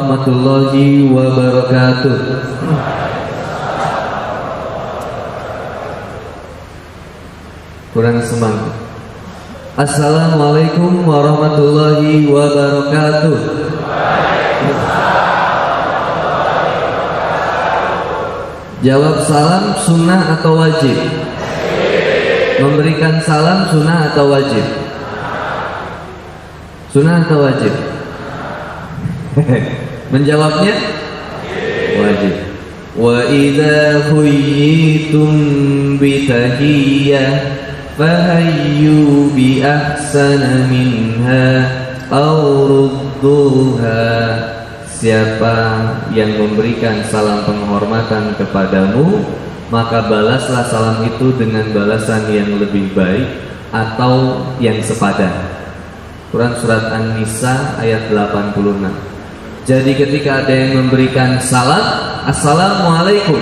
warahmatullahi wabarakatuh. Kurang semangat. Assalamualaikum warahmatullahi wabarakatuh. Jawab salam sunnah atau wajib? Memberikan salam sunnah atau wajib? Sunnah atau wajib? Menjawabnya wajib. Wa idza huyitum bi tahiyyah fahayyu bi ahsana minha aw rudduha. Siapa yang memberikan salam penghormatan kepadamu, maka balaslah salam itu dengan balasan yang lebih baik atau yang sepadan. Quran surat An-Nisa ayat 86. Jadi ketika ada yang memberikan salam, assalamualaikum,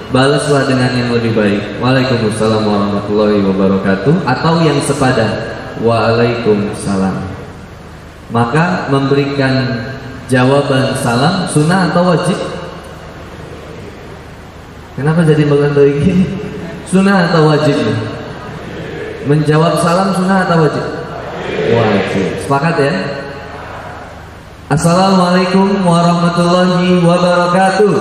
balaslah dengan yang lebih baik, waalaikumsalam warahmatullahi wabarakatuh, atau yang sepadan, waalaikumsalam. Maka memberikan jawaban salam sunnah atau wajib? Kenapa jadi mengenai gini? Sunnah atau wajib? Menjawab salam sunnah atau wajib? Wajib. Sepakat ya? Assalamualaikum warahmatullahi wabarakatuh.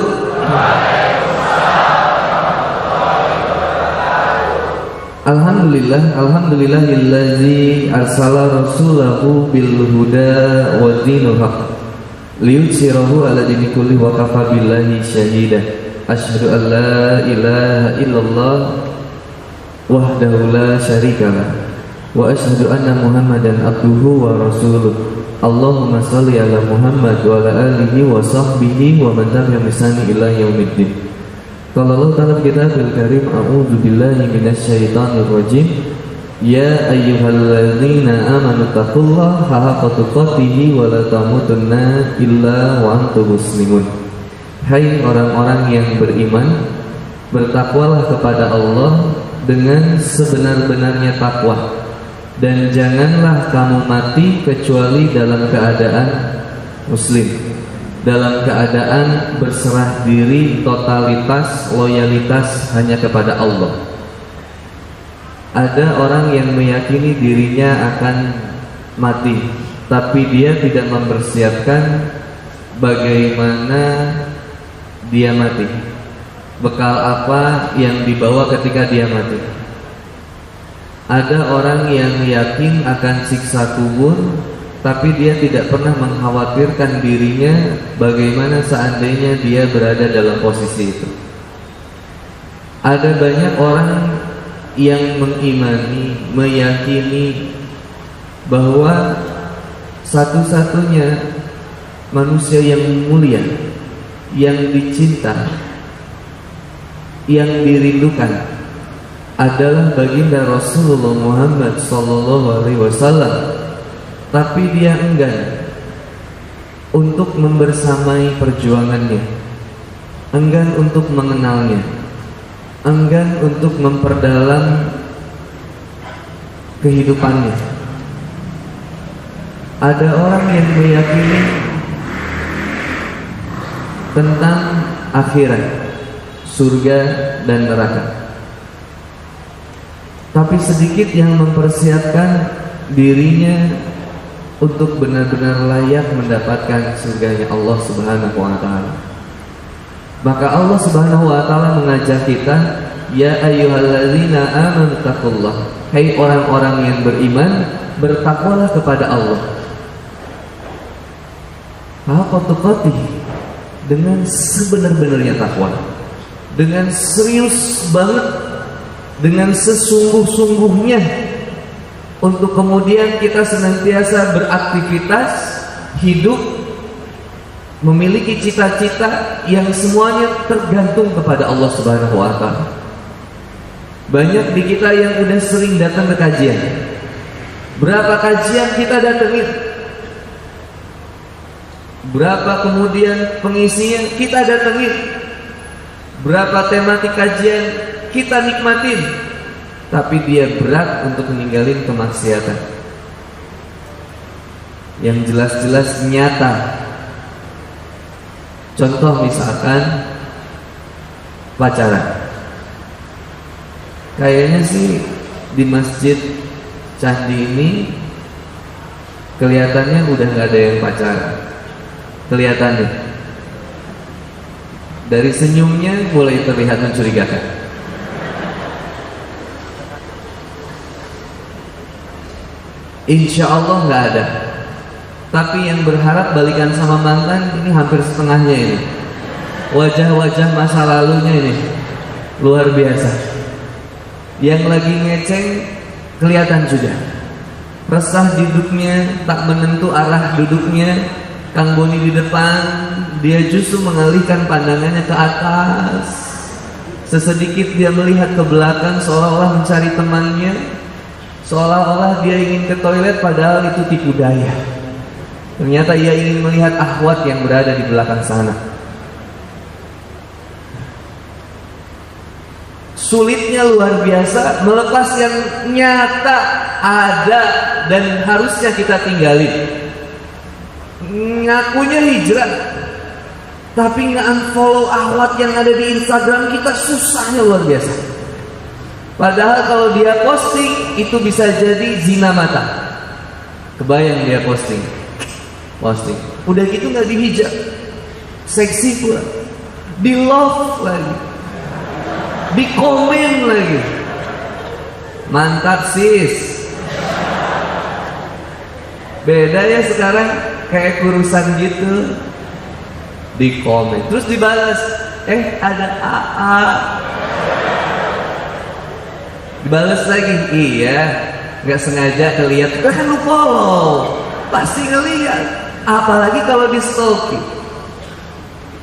Alhamdulillahillazi arsala rasulahu bil huda wa dinil haq liyutsirahu ala dini kulli wa kafa billahi syahida. Asyhadu an la ilaha illallah wahdahu la syarikalah wa asyhadu anna muhammadan abduhu wa rasuluh. Allahumma shalli ala Muhammad wa ala alihi wa sahbihi wa man tabi'ahum bi ihsan ila yaumiddin. Qala Allah ta'ala fi kitabil karim, a'udzu billahi minasyaitonir rajim. Ya ayyuhalladzina amanu taqullaha haqqa tuqatih wa la tamutunna illa wa antum muslimun. Hai orang-orang yang beriman, bertakwalah kepada Allah dengan sebenar-benarnya takwa, dan janganlah kamu mati kecuali dalam keadaan muslim, dalam keadaan berserah diri, totalitas, loyalitas hanya kepada Allah. Ada orang yang meyakini dirinya akan mati, tapi dia tidak mempersiapkan bagaimana dia mati, bekal apa yang dibawa ketika dia mati. Ada orang yang yakin akan siksa kubur, tapi dia tidak pernah mengkhawatirkan dirinya bagaimana seandainya dia berada dalam posisi itu. Ada banyak orang yang mengimani, meyakini bahwa satu-satunya manusia yang mulia, yang dicinta, yang dirindukan adalah baginda Rasulullah Muhammad SAW. Tapi dia enggan untuk membersamai perjuangannya, enggan untuk mengenalnya, enggan untuk memperdalam kehidupannya. Ada orang yang meyakini tentang akhirat, surga dan neraka, tapi sedikit yang mempersiapkan dirinya untuk benar-benar layak mendapatkan surganya Allah Subhanahu wa ta'ala. Maka Allah Subhanahu wa ta'ala mengajak kita, ya ayyuhalladzina amanu taqullah, hai orang-orang yang beriman, bertakwalah kepada Allah. Haqqa tuqatih, dengan sebenar-benarnya takwa, dengan serius banget, dengan sesungguh-sungguhnya, untuk kemudian kita senantiasa beraktivitas, hidup, memiliki cita-cita yang semuanya tergantung kepada Allah Subhanahu wa ta'ala. Banyak di kita yang udah sering datang ke kajian. Berapa kajian kita datengin? Berapa kemudian pengisinya kita datengin? Berapa tematik kajian kita nikmatin? Tapi dia berat untuk meninggalin kemaksiatan yang jelas-jelas nyata Contoh misalkan pacaran. Kayaknya sih di masjid Candi ini kelihatannya udah nggak ada yang pacaran. Kelihatannya dari senyumnya mulai terlihat mencurigakan. Insya Allah nggak ada. Tapi yang berharap balikan sama mantan ini hampir setengahnya ini. Wajah-wajah masa lalunya ini luar biasa. Yang lagi ngeceng kelihatan sudah. Resah duduknya, tak menentu arah duduknya. Kang Boni di depan, dia justru mengalihkan pandangannya ke atas. Sesedikit dia melihat ke belakang seolah-olah mencari temannya, seolah-olah dia ingin ke toilet padahal itu tipu daya. Ternyata ia ingin melihat akhwat yang berada di belakang sana. Sulitnya luar biasa melepas yang nyata ada dan harusnya kita tinggalin. Ngakunya hijrah, tapi nge-unfollow akhwat yang ada di Instagram kita susahnya luar biasa. Padahal kalau dia posting itu bisa jadi zina mata. Kebayang dia posting, udah gitu nggak dihijab, seksi pula, di love lagi, di komen lagi. Mantap sis. Beda ya sekarang, kayak kurusan gitu, di komen terus dibalas, ada AA, dibalas lagi, iya nggak sengaja kelihat, kan lu follow pasti ngeliat. Apalagi kalau di stalking.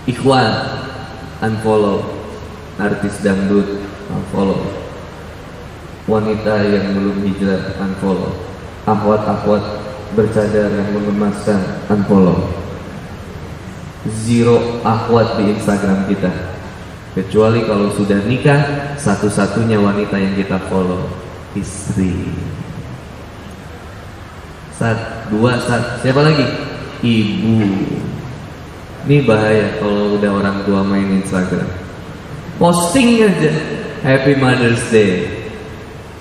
Ikhwan unfollow, artis dangdut unfollow, wanita yang belum hijrah unfollow, akhwat-akhwat bercadar yang mengemaskan unfollow. Zero akhwat di Instagram kita, kecuali kalau sudah nikah. Satu-satunya wanita yang kita follow istri. Siapa lagi? Ibu. Ini bahaya kalau udah orang tua main Instagram, posting aja Happy Mother's Day,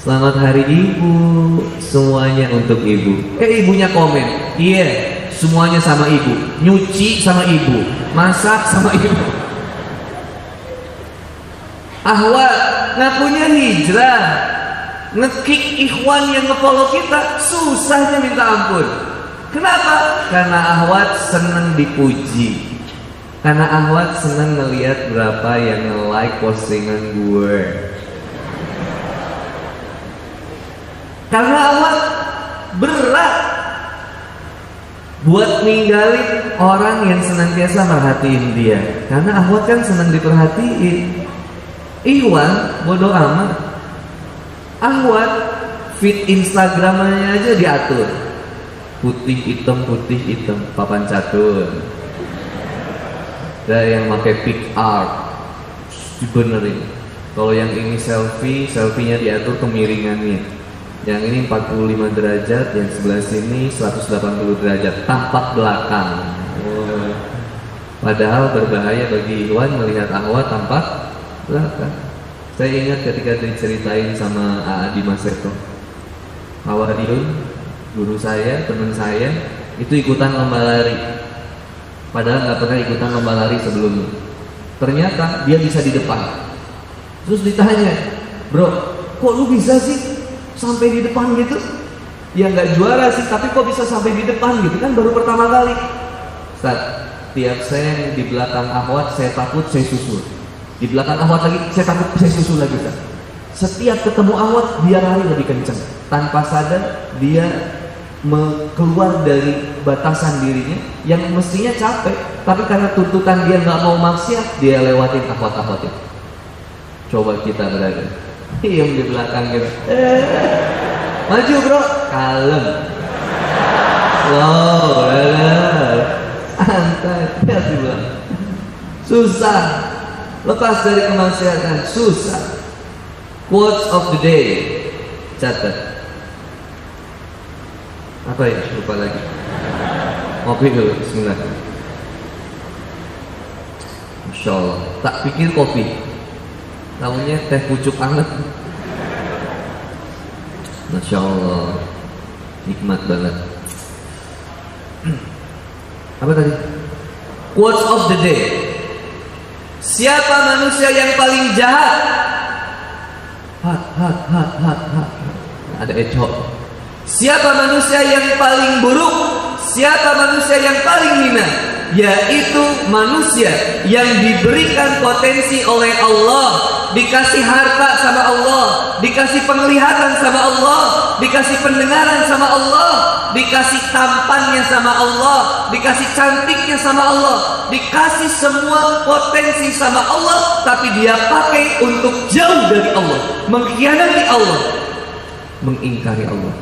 selamat hari ibu, semuanya untuk ibu. Ibunya komen, iya semuanya sama ibu, nyuci sama ibu, masak sama ibu. Ahwat ngakunya hijrah, nge-kick ikhwan yang nge-follow kita susahnya minta ampun. Kenapa? Karena ahwat seneng dipuji, karena ahwat seneng ngelihat berapa yang nge-like postingan gue. Karena ahwat berat buat ninggalin orang yang senantiasa merhatiin dia, karena ahwat kan senang diperhatiin. Ikhwan bodoh amat. Ahwat feed Instagramnya aja diatur, putih hitam, papan catur. Ada yang pakai pic art, dibenerin. Kalau yang ini selfie-nya diatur kemiringannya. Yang ini 45 derajat, yang sebelah sini 180 derajat, tampak belakang. Padahal berbahaya bagi ikhwan melihat ahwat tampak belakang. Saya ingat ketika diceritain sama A.A. Dimas Seto, Awadiun, guru saya, teman saya, itu ikutan lomba lari. Padahal nggak pernah ikutan lomba lari sebelumnya. Ternyata dia bisa di depan. Terus ditanya, bro, kok lu bisa sih sampai di depan gitu? Ya nggak juara sih, tapi kok bisa sampai di depan gitu, kan baru pertama kali. Ustaz, tiap saya di belakang ahwat saya takut saya susul, di belakang ahwat lagi saya takut saya susul lagi Ustaz. Setiap ketemu ahwat dia lari lebih kencang, tanpa sadar dia keluar dari batasan dirinya yang mestinya capek, tapi karena tuntutan dia nggak mau maksiat, dia lewatin ahwat-ahwat itu. Coba kita berada yang di belakang gitu, maju bro, kalem, slow, santai, hati belakang. Susah lepas dari kemaksiatan, susah. Quotes of the day, catat. Apa ya? Lupa lagi. Ngopi dulu, bismillah. Masya Allah. Tak pikir kopi, tahunya teh pucuk anget. Masya Allah, nikmat banget. Apa tadi? Quotes of the day. Siapa manusia yang paling jahat? Hat. Ada echo. Siapa manusia yang paling buruk? Siapa manusia yang paling hina? Yaitu manusia yang diberikan potensi oleh Allah, dikasih harta sama Allah, dikasih penglihatan sama Allah, dikasih pendengaran sama Allah, dikasih tampannya sama Allah, dikasih cantiknya sama Allah, dikasih semua potensi sama Allah, tapi dia pakai untuk jauh dari Allah, mengkhianati Allah, mengingkari Allah.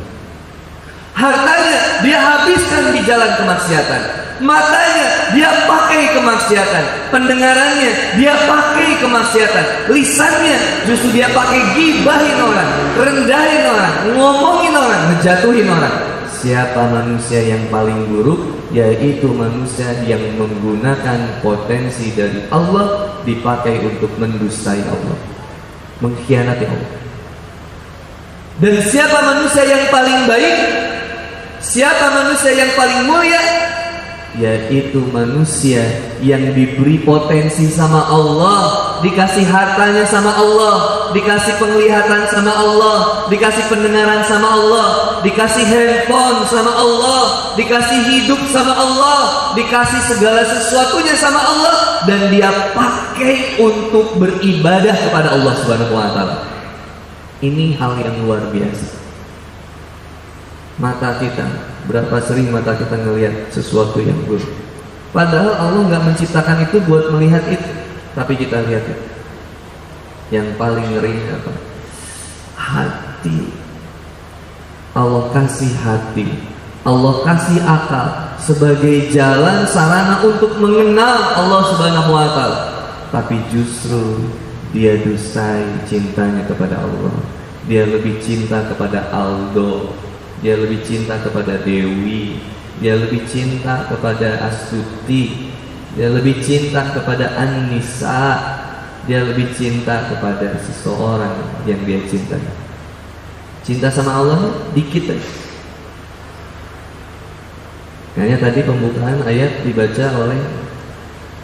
Hartanya dia habiskan di jalan kemaksiatan. Matanya dia pakai kemaksiatan, pendengarannya dia pakai kemaksiatan, lisannya justru dia pakai gibahin orang, rendahin orang, ngomongin orang, ngejatuhin orang. Siapa manusia yang paling buruk? Yaitu manusia yang menggunakan potensi dari Allah dipakai untuk mendustai Allah, mengkhianati Allah. Dan siapa manusia yang paling baik? Siapa manusia yang paling mulia? Yaitu manusia yang diberi potensi sama Allah, dikasih hartanya sama Allah, dikasih penglihatan sama Allah, dikasih pendengaran sama Allah, dikasih handphone sama Allah, dikasih hidup sama Allah, dikasih segala sesuatunya sama Allah, dan dia pakai untuk beribadah kepada Allah Subhanahu wa taala. Ini hal yang luar biasa. Mata kita, berapa sering mata kita ngelihat sesuatu yang buruk, padahal Allah nggak menciptakan itu buat melihat itu, tapi kita lihat itu. Yang paling ngeri apa? Hati. Allah kasih hati, Allah kasih akal sebagai jalan sarana untuk mengenal Allah Subhanahu wa taala, tapi justru dia dustai cintanya kepada Allah. Dia lebih cinta kepada Aldo, dia lebih cinta kepada Dewi, dia lebih cinta kepada Astuti, dia lebih cinta kepada Anissa, dia lebih cinta kepada seseorang yang dia cintai. Cinta sama Allah dikit aja. Kayaknya tadi pembukaan ayat dibaca oleh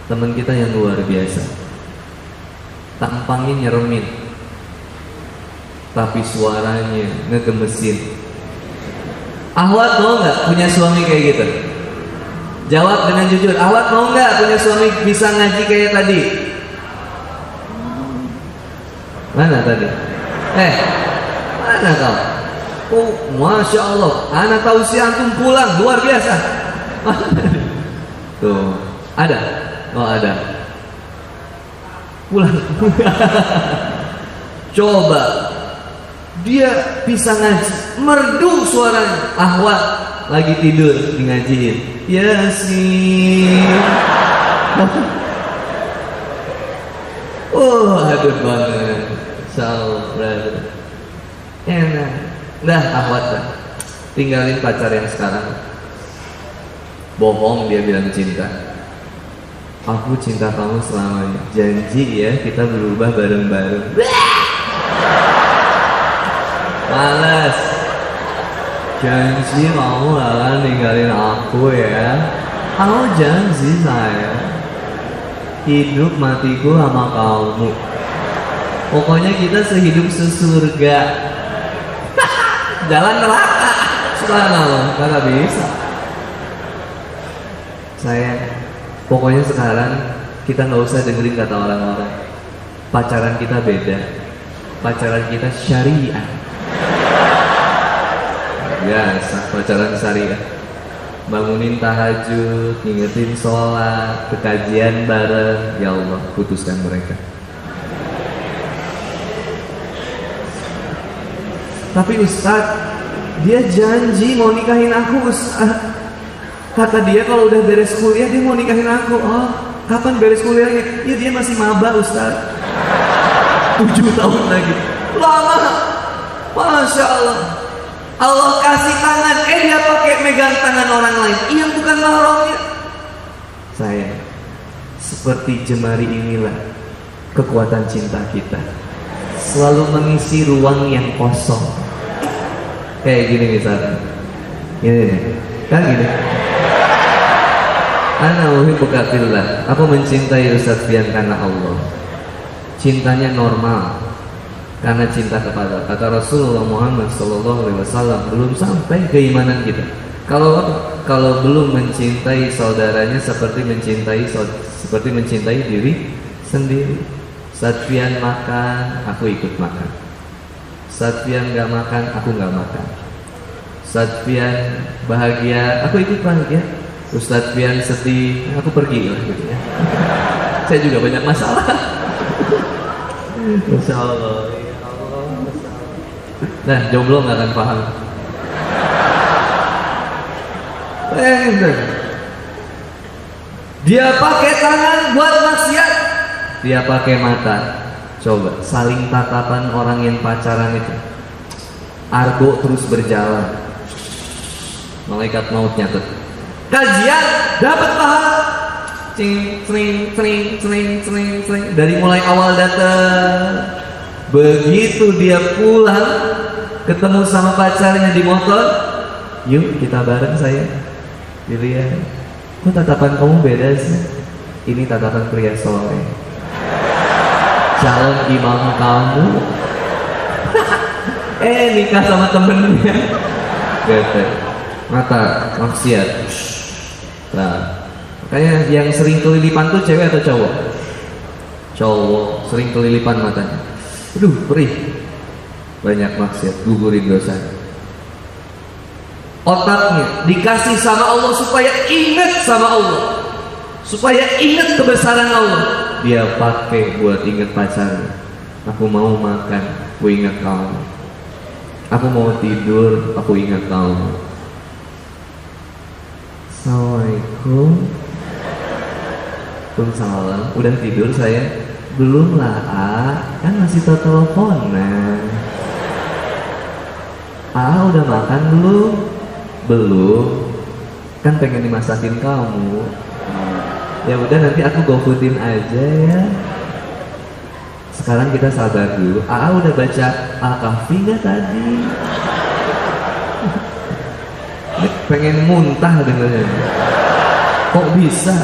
teman kita yang luar biasa. Tampangnya nyeremin, tapi suaranya ngegemesin. Ahwat mau nggak punya suami kayak gitu? Jawab dengan jujur. Ahwat mau nggak punya suami bisa ngaji kayak tadi? Mana tadi? Mana kau? Oh, masya Allah. Anak tahu si antum pulang luar biasa. Tuh, ada. Oh ada. Pulang. Coba. Dia bisa ngaji, merdu suaranya. Ahwat lagi tidur di ngajiin Yasin. Oh aduh banget. Salah brother. Enak. Dah ahwat dah, tinggalin pacar yang sekarang. Bohong dia bilang cinta. Aku cinta kamu selamanya. Janji ya kita berubah bareng-bareng. Males. Janji kamu akan ninggalin aku ya. Kamu janji saya. Hidup matiku sama kamu. Pokoknya kita sehidup sesurga. Jalan neraka. Subhanallah, karena bisa. Saya pokoknya sekarang kita nggak usah dengerin kata orang-orang. Pacaran kita beda. Pacaran kita syariah. Biasa pacaran syariah. Bangunin tahajud, ngingetin sholat, kekajian bareng. Ya Allah, putuskan mereka. Tapi Ustadz, dia janji mau nikahin aku Ustadz. Kata dia kalau udah beres kuliah dia mau nikahin aku. Oh, kapan beres kuliahnya? Ya dia masih maba Ustadz. 7 tahun lagi. Lama. Masya Allah. Allah kasih tangan, dia pakai megang tangan orang lain. Iya bukan mahramnya. Seperti jemari inilah kekuatan cinta kita, selalu mengisi ruang yang kosong. Kayak gini misalnya, gini kan gini. Ana uhibbuka fillah. Aku mencintai Ustaz Fian karena Allah. Cintanya normal karena cinta kepada, kata Rasulullah Muhammad SAW, belum sampai keimanan kita. Kalau belum mencintai saudaranya seperti mencintai diri sendiri. Ustaz Fian makan, aku ikut makan. Ustaz Fian gak makan, aku gak makan. Ustaz Fian bahagia, aku ikut bahagia. Ustaz Fian sedih, aku pergi lah gitu ya. Saya juga banyak masalah. Masya Allah, ya Allah, Masya Allah. Nah, jomblo gak akan paham. Dia pakai tangan buat maksiat, dia pakai mata. Coba saling tatapan orang yang pacaran itu, argo terus berjalan, malaikat maut nyatet. Kajian dapat pahala, cing, dari mulai awal datang. Begitu dia pulang, ketemu sama pacarnya di motor, yuk kita bareng saya. Dilihat, kok tatapan kamu beda sih? Ini tatapan pria soleh, calon imam kamu. Nikah sama temennya. Gitu. Mata maksiat. Nah, makanya yang sering kelilipan tuh cewek atau cowok? Cowok sering kelilipan matanya. Aduh, perih. Banyak maksiat, gugurin dosa. Otaknya dikasih sama Allah supaya ingat sama Allah, supaya ingat kebesaran Allah. Dia pakai buat ingat pacarnya. Aku mau makan, aku ingat kamu. Aku mau tidur, aku ingat kamu. Assalamualaikum. Waalaikumsalam. Udah tidur saya? Belum lah, kan masih teleponan. Udah makan belum? Belum. Kan pengen dimasakin kamu. Ya udah, nanti aku GoFoodin aja ya. Sekarang kita sabar dulu. Udah baca Al-Kahfi nggak tadi? Pengen muntah dengannya. Kok bisa?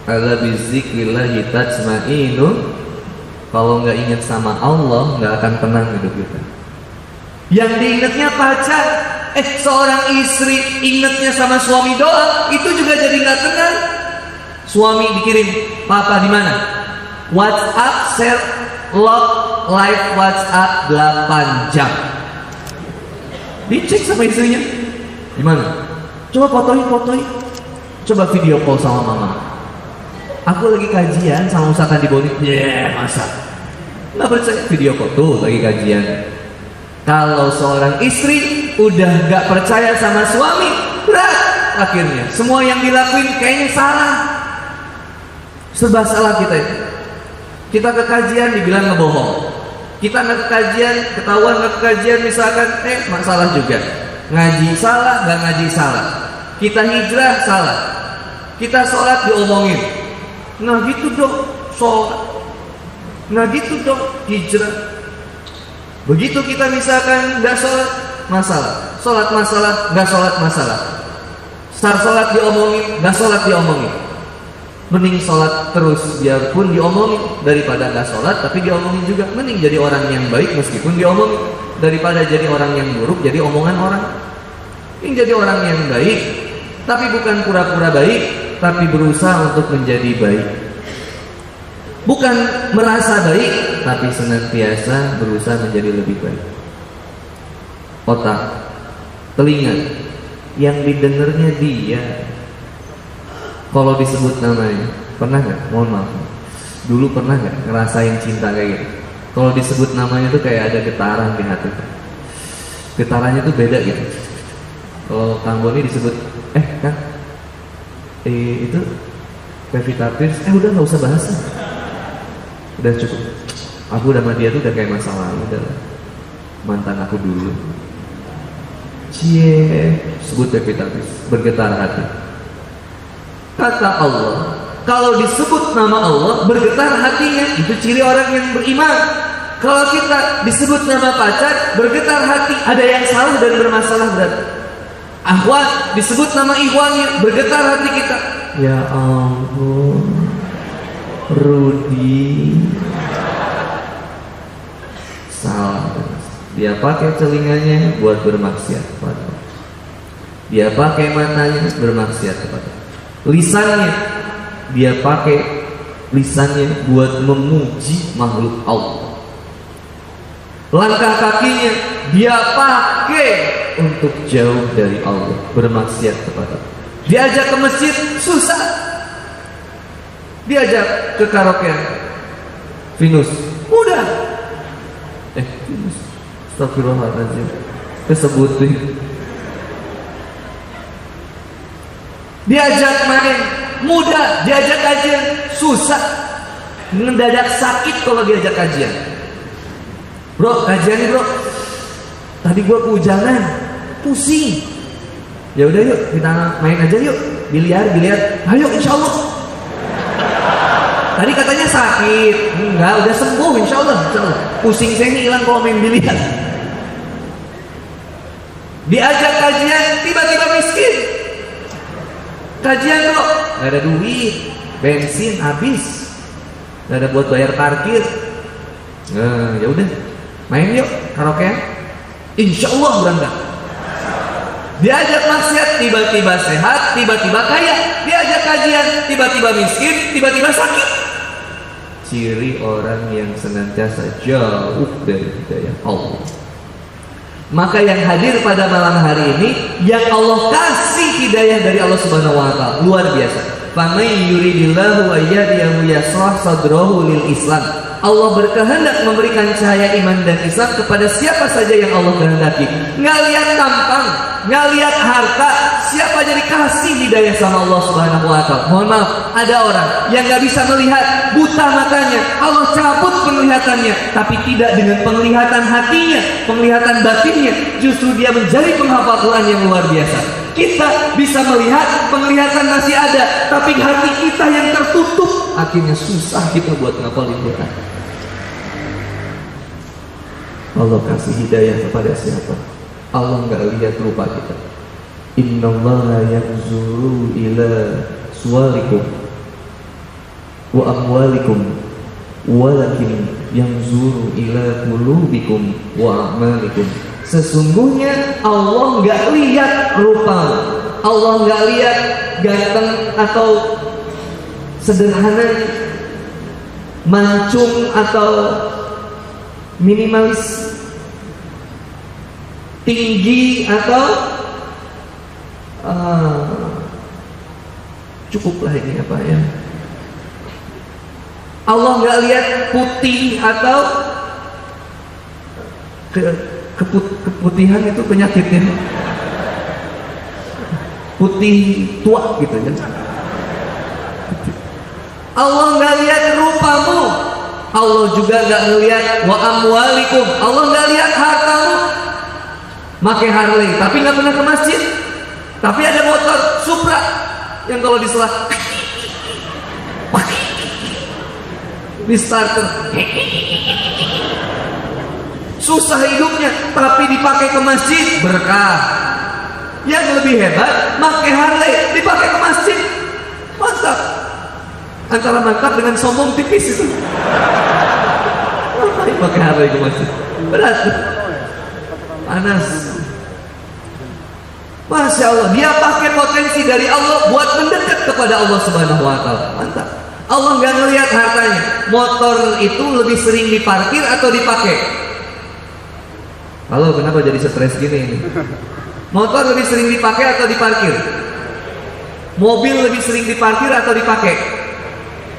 Ala bizikrillahi tatma'innul. Kalau nggak ingat sama Allah, nggak akan tenang hidup kita. Yang diingatnya pacar, seorang istri ingatnya sama suami doang, itu juga jadi nggak tenang. Suami dikirim, papa di mana? WhatsApp, share, log, live WhatsApp 8 jam. Dicek sama istrinya, di mana? Coba fotoin. Coba video call sama mama. Aku lagi kajian sama Ustaz Andi Boni. Masa? Nggak percaya, video call tuh lagi kajian. Kalau seorang istri udah gak percaya sama suami, berat akhirnya. Semua yang dilakuin kayaknya salah. Serba salah kita itu. Kita ke kajian dibilang ngebohong. Kita nggak ke kajian, ketahuan nggak ke kajian misalkan, masalah juga. Ngaji salah, nggak ngaji salah. Kita hijrah salah. Kita sholat diomongin. Nah gitu dong sholat. Nah gitu dong hijrah. Begitu kita misalkan nggak sholat, masalah. Sholat masalah, nggak sholat masalah. Start sholat diomongin, nggak sholat diomongin. Mending sholat terus biarpun diomongin, daripada nggak sholat tapi diomongin juga. Mending jadi orang yang baik meskipun diomongin, daripada jadi orang yang buruk jadi omongan orang. Mending jadi orang yang baik, tapi bukan pura-pura baik, tapi berusaha untuk menjadi baik. Bukan merasa baik, tapi senantiasa berusaha menjadi lebih baik. Otak, telinga, yang didengarnya dia. Kalau disebut namanya, pernah nggak? Mohon maaf, dulu pernah nggak ngerasain cinta kayak gitu? Kalau disebut namanya tuh kayak ada getaran di hati. Getarannya tuh beda gitu. Kalau Kang Boni disebut, Kang, itu Pevita Pierce, udah nggak usah bahas. Udah cukup. Aku udah sama dia tuh udah kayak masa lalu, udah mantan aku dulu. Sebut Pevita Pierce, bergetar hati. Kata Allah, kalau disebut nama Allah bergetar hatinya, itu ciri orang yang beriman. Kalau kita disebut nama pacar bergetar hati, ada yang salah dan bermasalah berarti. Akhwat disebut nama ikhwannya bergetar hati kita. Ya ampun, Rudi. Salah. Dia pakai telinganya buat bermaksiat kepada Allah. Dia pakai matanya bermaksiat kepada Allah. Lisannya dia pakai lisannya buat memuji makhluk Allah. Langkah kakinya dia pakai untuk jauh dari Allah, bermaksiat kepada Allah. Diajak ke masjid susah. Diajak ke karaokean, Venus mudah. Venus, astagfirullahaladzim, kesebutin. Diajak main mudah, diajak kajian susah. Mendadak sakit kalau diajak kajian. Bro, kajian nih bro. Tadi gua kehujanan, pusing. Ya udah yuk kita main aja yuk, biliar. Ayo insyaallah. Tadi katanya sakit, enggak, udah sembuh insyaallah. Pusing saya ini hilang kalau main biliar. Diajak kajian, tiba-tiba miskin. Kajian bro, nggak ada duit, bensin habis, nggak ada buat bayar parkir. Nah, ya udah, main yuk karaoke. Insyaallah berangkat. Diajak maksiat, tiba-tiba sehat, tiba-tiba kaya. Diajak kajian, tiba-tiba miskin, tiba-tiba sakit. Ciri orang yang senantiasa jauh dari hidayah Allah. Maka yang hadir pada malam hari ini, yang Allah kasih hidayah dari Allah Subhanahu wa taala, luar biasa. Faman yuridillahu ayyadiyahu yashrah sadrahu lil Islam. Allah berkehendak memberikan cahaya iman dan Islam kepada siapa saja yang Allah kehendaki. Nggak lihat tampang, nggak lihat harta, siapa jadi kasih hidayah sama Allah Subhanahu wa taala. Mohon maaf, ada orang yang nggak bisa melihat, buta matanya, Allah cabut penglihatannya, tapi tidak dengan penglihatan hatinya, penglihatan batinnya, justru dia menjadi penghafal Quran yang luar biasa. Kita bisa melihat, penglihatan masih ada, tapi hati kita yang tertutup, akhirnya susah kita buat ngapalin Quran. Allah kasih hidayah kepada siapa? Allah nggak lihat rupa kita. Innallaha yanzuru ila suwarikum wa amwalikum walakin yanzuru ila qulubikum wa a'malikum. Sesungguhnya Allah nggak lihat rupamu, Allah nggak lihat ganteng atau sederhana, mancung atau minimalis, tinggi atau cukuplah ini apa ya. Allah nggak lihat putih atau keputihan itu penyakitnya, putih tua gitu ya. Allah nggak lihat rupamu, Allah juga nggak ngelihat wa amwalikum, Allah nggak lihat hartamu. Pakai Harley tapi nggak pernah ke masjid, tapi ada motor Supra yang kalau diselah di starter, susah hidupnya, tapi dipakai ke masjid berkah. Yang lebih hebat, pakai Harley dipakai ke masjid, mantap. Antara mantap dengan sombong tipis itu. Pakai Harley ke masjid berat, panas. Masya Allah, dia pakai potensi dari Allah buat mendekat kepada Allah Subhanahu wa taala. Mantap. Allah nggak ngelihat hartanya. Motor itu lebih sering diparkir atau dipakai? Halo, kenapa jadi stres gini ini? Motor lebih sering dipakai atau diparkir? Mobil lebih sering diparkir atau dipakai?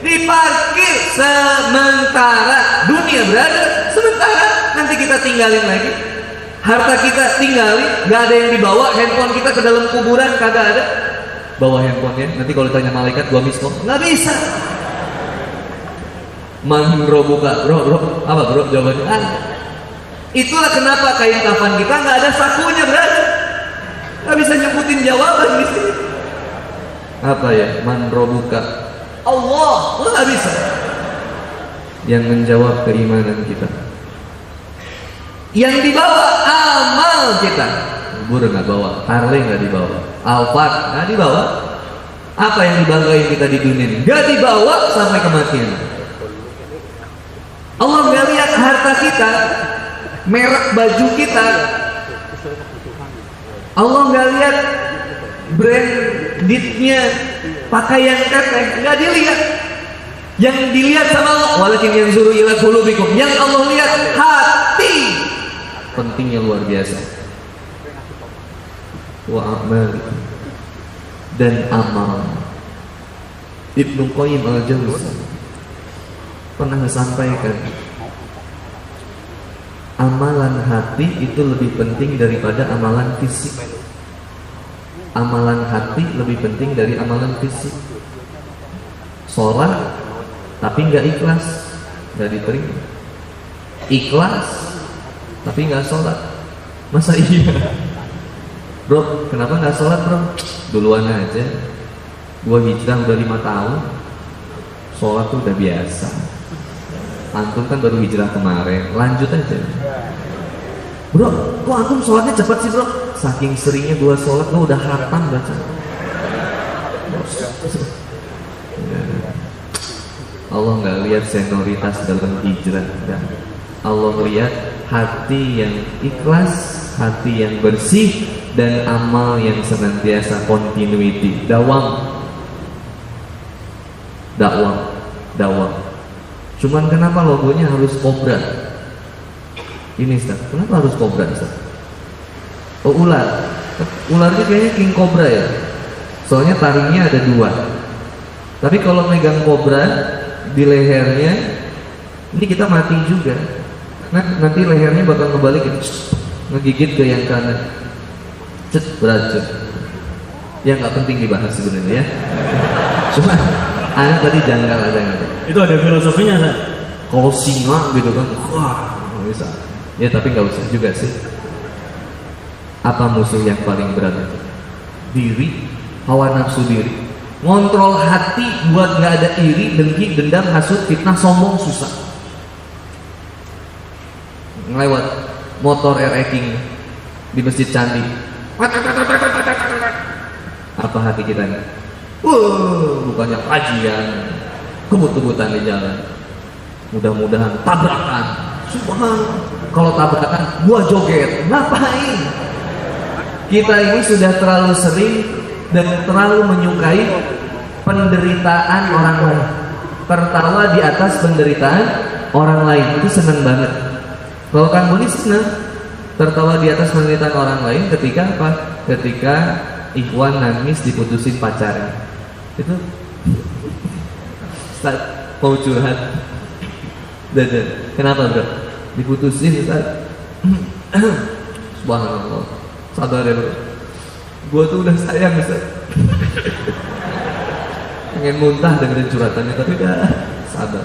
Diparkir. Sementara dunia berada, sementara nanti kita tinggalin lagi. Harta kita tinggalin, nggak ada yang dibawa. Handphone kita ke dalam kuburan, kagak ada. Bawa handphonenya, nanti kalau ditanya malaikat gua miss call, nggak bisa. Bro buka, bro, apa bro jawabannya? Itulah kenapa kain kafan kita nggak ada sakunya, berada. Nggak bisa nyebutin jawaban di sini. Apa ya? Man robuka? Allah. Nggak bisa. Yang menjawab keimanan kita. Yang dibawa amal kita. Bubur nggak bawa, Harley nggak dibawa, Alphard nggak dibawa. Apa yang dibanggain kita di dunia ini? Nggak dibawa sampai kematian. Allah nggak lihat harta kita, merek baju kita. Allah nggak lihat brandednya, pakaian teteh, nggak dilihat. Yang dilihat sama Allah, walakin yang suruh ila qulubikum. Yang Allah lihat hati. Pentingnya luar biasa. Wa amal dan amal. Ibnu Qayyim al-Jauziyah pernah sampaikan, amalan hati itu lebih penting daripada amalan fisik. Amalan hati lebih penting dari amalan fisik. Sholat tapi nggak ikhlas, nggak diterima. Ikhlas tapi nggak sholat, masa iya? Bro, kenapa nggak sholat bro? Duluan aja. Gua hijrah udah 5 tahun, sholat tuh udah biasa. Antum kan baru hijrah kemarin, lanjut aja. Bro, kok antum sholatnya cepat sih bro? Saking seringnya gua sholat, gua udah hatam baca. Allah nggak lihat senioritas dalam hijrah. Allah lihat hati yang ikhlas, hati yang bersih, dan amal yang senantiasa continuity, dawam. Cuman kenapa logonya harus kobra? Ini Ustaz, kenapa harus kobra Ustaz? Oh ular. Ularnya kayaknya king kobra ya. Soalnya taringnya ada 2. Tapi kalau megang kobra di lehernya, ini kita mati juga. Nah, nanti lehernya bakal ngebalik gitu, ngegigit ke yang kanan. Beracun. Ya nggak penting dibahas sebenarnya ya. Cuma anak tadi janggal aja nggak. Itu ada filosofinya kan? Kalau singa gitu kan, wah bisa. Ya tapi nggak usah juga sih. Apa musuh yang paling berat? Diri, hawa nafsu diri. Ngontrol hati buat nggak ada iri, dengki, dendam, hasut, fitnah, sombong susah. Ngelewat motor RE King di Masjid Candi. Apa hati kita nih? Bukannya kajian, kebut-kebutan di jalan. Mudah-mudahan tabrakan. Subhanallah. Kalau tabrakan, gua joget. Ngapain? Kita ini sudah terlalu sering dan terlalu menyukai penderitaan orang lain. Tertawa di atas penderitaan orang lain, itu senang banget. Kalau Kang Budi senang tertawa di atas penderitaan orang lain ketika apa? Ketika ikhwan nangis diputusin pacarnya. Itu Ustaz mau curhat. Dan kenapa bro? Diputusin Ustaz. Subhanallah. Sabar ya bro. Gua tuh udah sayang Ustaz. Pengen muntah dengerin curhatannya tapi udah sabar.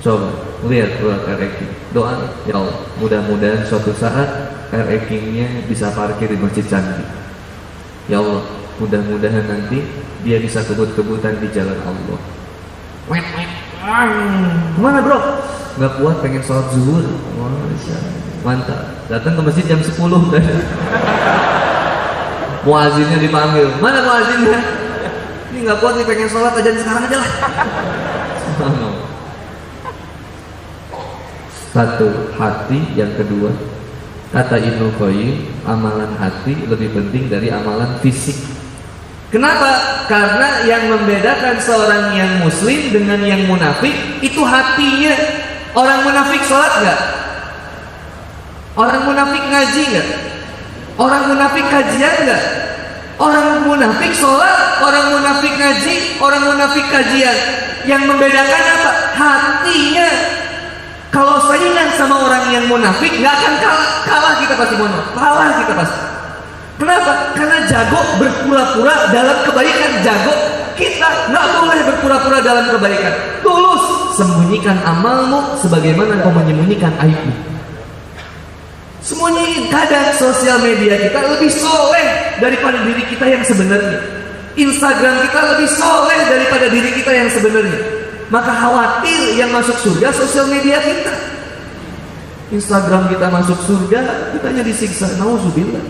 Coba lihat keluar RE King. Doa ya Allah, mudah-mudahan suatu saat RE King-nya bisa parkir di Masjid Candi. Ya Allah, mudah-mudahan nanti dia bisa kebut-kebutan di jalan Allah. Gimana bro? Nggak kuat, pengen sholat zuhur. Mantap. Datang ke masjid jam 10 kan? Muazinnya dipanggil. Mana muazinnya? Ini nggak kuat nih, pengen sholat aja sekarang aja lah. Satu, hati. Yang kedua, kata Ibnu Qayyim, amalan hati lebih penting dari amalan fisik. Kenapa? Karena yang membedakan seorang yang muslim dengan yang munafik itu hatinya. Orang munafik sholat nggak? Orang munafik ngaji nggak? Orang munafik kajian nggak? Orang munafik sholat, orang munafik ngaji, orang munafik kajian. Yang membedakan apa? Hatinya. Kalau saingan sama orang yang munafik, nggak akan kalah kita pasti kalah kita pasti. Kenapa? Karena jago berpura-pura dalam kebaikan. Jago, kita nggak boleh berpura-pura dalam kebaikan. Tulus, sembunyikan amalmu sebagaimana kau menyembunyikan aibmu. Semuanya kadang sosial media kita lebih soleh daripada diri kita yang sebenarnya. Instagram kita lebih soleh daripada diri kita yang sebenarnya. Maka khawatir yang masuk surga sosial media kita. Instagram kita masuk surga, kita hanya disiksa. Nauzubillah.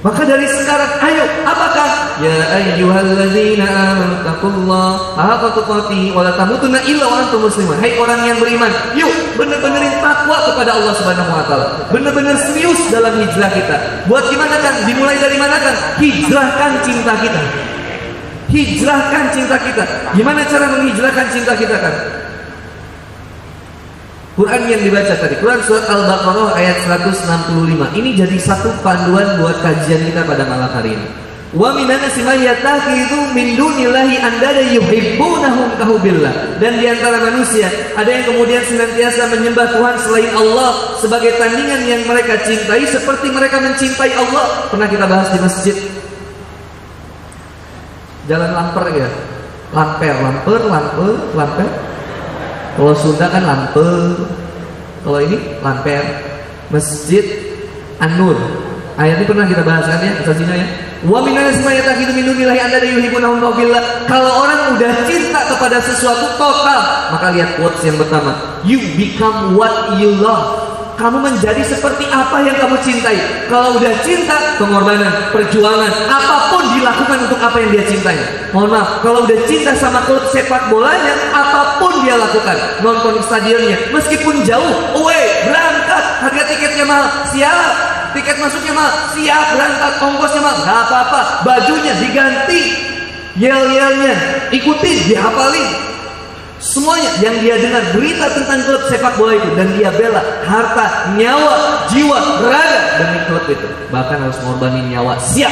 Maka dari sekarang, ayo, apakah? Ya ayyuhalladzina amanu taqullaha haqqa tuqatih wa la tamutunna illa wa antum muslimun. Hai orang yang beriman, yuk benar-benarin takwa kepada Allah Subhanahu wa taala. Benar-benar serius dalam hijrah kita. Buat gimana kan? Dimulai dari mana kan? Hijrahkan cinta kita. Hijrahkan cinta kita. Gimana cara menghijrahkan cinta kita kan? Quran yang dibaca tadi, Quran surat Al-Baqarah ayat 165. Ini jadi satu panduan buat kajian kita pada malam hari ini. Wa minan nasi may yattakhidhu min dunillahi andada yuhibbunahum kahubbillah. Dan di antara manusia ada yang kemudian senantiasa menyembah Tuhan selain Allah sebagai tandingan yang mereka cintai seperti mereka mencintai Allah. Pernah kita bahas di masjid. Jalan Lamper ya. Lamper. Kalau Sunda kan Lamper, kalau ini Lamper. Masjid An-Nur. Ayat ini pernah kita bahas kan ya, asasinya ya. Wa minan nasi may yattakhidhu min dunillahi andada yuhibbunahum kahubbillah. Kalau orang udah cinta kepada sesuatu total, maka lihat quotes yang pertama. You become what you love. Kamu menjadi seperti apa yang kamu cintai. Kalau udah cinta, pengorbanan, perjuangan, apapun dilakukan untuk apa yang dia cintai. Mohon maaf, kalau udah cinta sama klub sepak bolanya, apapun dia lakukan. Nonton di stadionnya, meskipun jauh, away, berangkat, harga tiketnya mahal, siap. Tiket masuknya mahal, siap, berangkat, ongkosnya mahal, gak apa-apa. Bajunya diganti, yel-yelnya ikutin, dihafalin. Semuanya yang dia dengar berita tentang klub sepak bola itu, dan dia bela harta, nyawa, jiwa, raga demi klub itu. Bahkan harus mengorbankan nyawa, siap.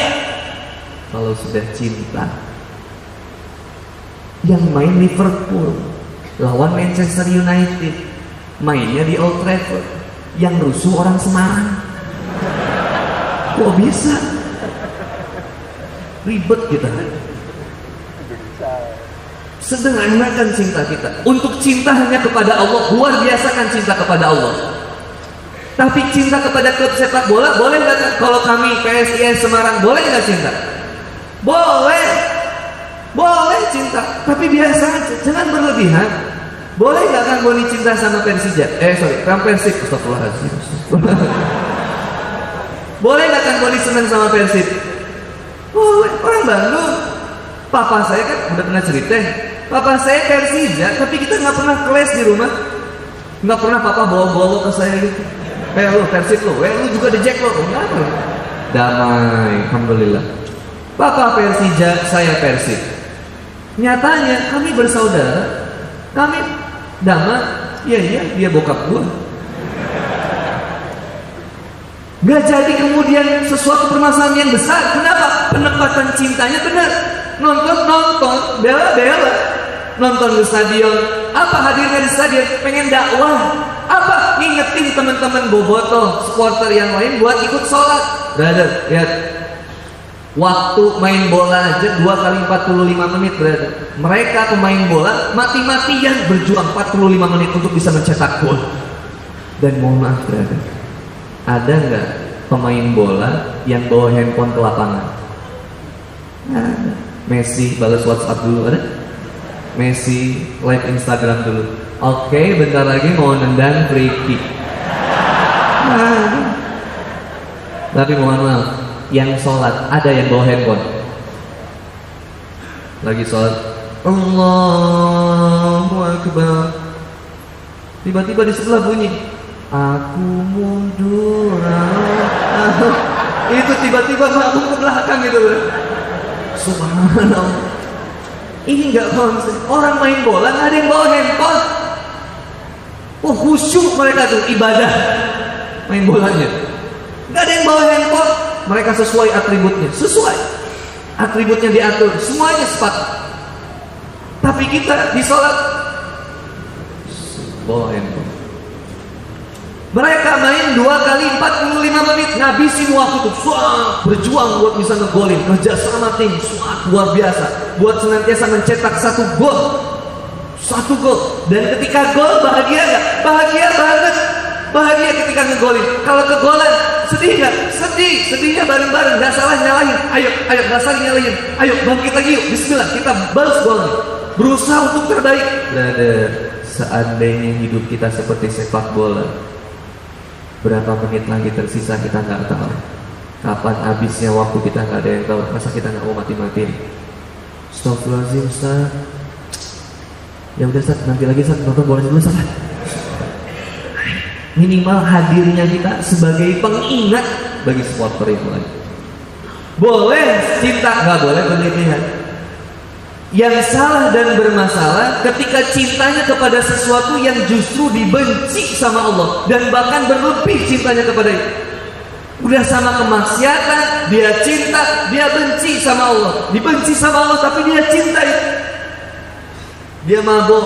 Kalau sudah cinta. Yang main Liverpool lawan Manchester United, mainnya di Old Trafford, yang rusuh orang Semarang. Kok bisa? Ribet kita. Sederhanakan cinta kita. Untuk cinta hanya kepada Allah, luar biasakan cinta kepada Allah. Tapi cinta kepada klub sepak bola boleh nggak? Kalau kami PSIS Semarang boleh nggak cinta? Boleh cinta, tapi biasa aja, jangan berlebihan. Boleh nggak kan Boni cinta sama Persija? Sama Persib. Astagfirullahaladzim. Boleh nggak kan Boni senang sama Persib? Boleh. Orang Bandung. Papa saya kan udah pernah cerita. Papa saya Persija, tapi kita nggak pernah kelas di rumah. Nggak pernah papa bawa-bawa ke saya gitu. Lu Persib lu juga di Jack lo. Kenapa? Damai, alhamdulillah. Papa Persija, saya Persib. Nyatanya kami bersaudara. Kami damai. Iya, dia bokap gua. Nggak jadi kemudian sesuatu permasalahan yang besar. Kenapa? Penempatan cintanya benar. Nonton, bela. Nonton di stadion, apa hadirnya di stadion? Pengen dakwah, apa? Ngingetin teman-teman bobotoh, supporter yang lain buat ikut sholat. Brother, lihat, waktu main bola aja 2 kali 45 menit, brother. Mereka pemain bola mati-matian berjuang 45 menit untuk bisa mencetak gol. Dan mohon maaf, brother, ada nggak pemain bola yang bawa handphone ke lapangan? Ada. Messi balas WhatsApp dulu, ada? Messi live Instagram dulu. Oke, bentar lagi mau nendang free kick. Tapi mohon maaf, yang sholat ada yang bawa handphone. Lagi sholat, Allahu Akbar. Tiba-tiba di sebelah bunyi, aku mundur. Itu tiba-tiba makmum ke belakang gitu. Subhanallah. Ini nggak konsep. Orang main bola nggak ada yang bawa handphone. Khusyuk mereka tuh ibadah main bolanya. Nggak ada yang bawa handphone. Mereka sesuai atributnya, atributnya diatur, semuanya sepakat. Tapi kita di sholat bawa handphone. Mereka main 2 kali 45 menit, ngabisin waktu tuh, berjuang buat bisa ngegolin, kerja sama tim, luar biasa, buat senantiasa mencetak 1 gol. Dan ketika gol, bahagia nggak? Bahagia banget. bahagia ketika ngegolin. Kalau kegolan, sedih nggak? Sedih, sedihnya bareng-bareng. Nggak salah nyalahin. Ayo, nggak salah nyalahin. Ayo, bangkit lagi yuk. Bismillah, kita balas golnya. Berusaha untuk terbaik. Brother, seandainya hidup kita seperti sepak bola, berapa menit lagi tersisa kita nggak tahu. Kapan habisnya waktu kita nggak ada yang tahu. Masa kita nggak mau mati-matiin? Astagfirullahaladzim, Ustaz. Ya udah Ustaz, nanti lagi Ustaz, nonton bola dulu Ustaz. Minimal hadirnya kita sebagai pengingat bagi supporter itu lagi. Boleh cinta, nggak boleh berlebihan. Yang salah dan bermasalah ketika cintanya kepada sesuatu yang justru dibenci sama Allah, dan bahkan berlebih cintanya kepada itu. Udah sama kemaksiatan, dia cinta, dia benci sama Allah. Dibenci sama Allah tapi dia cinta itu. Dia mabuk,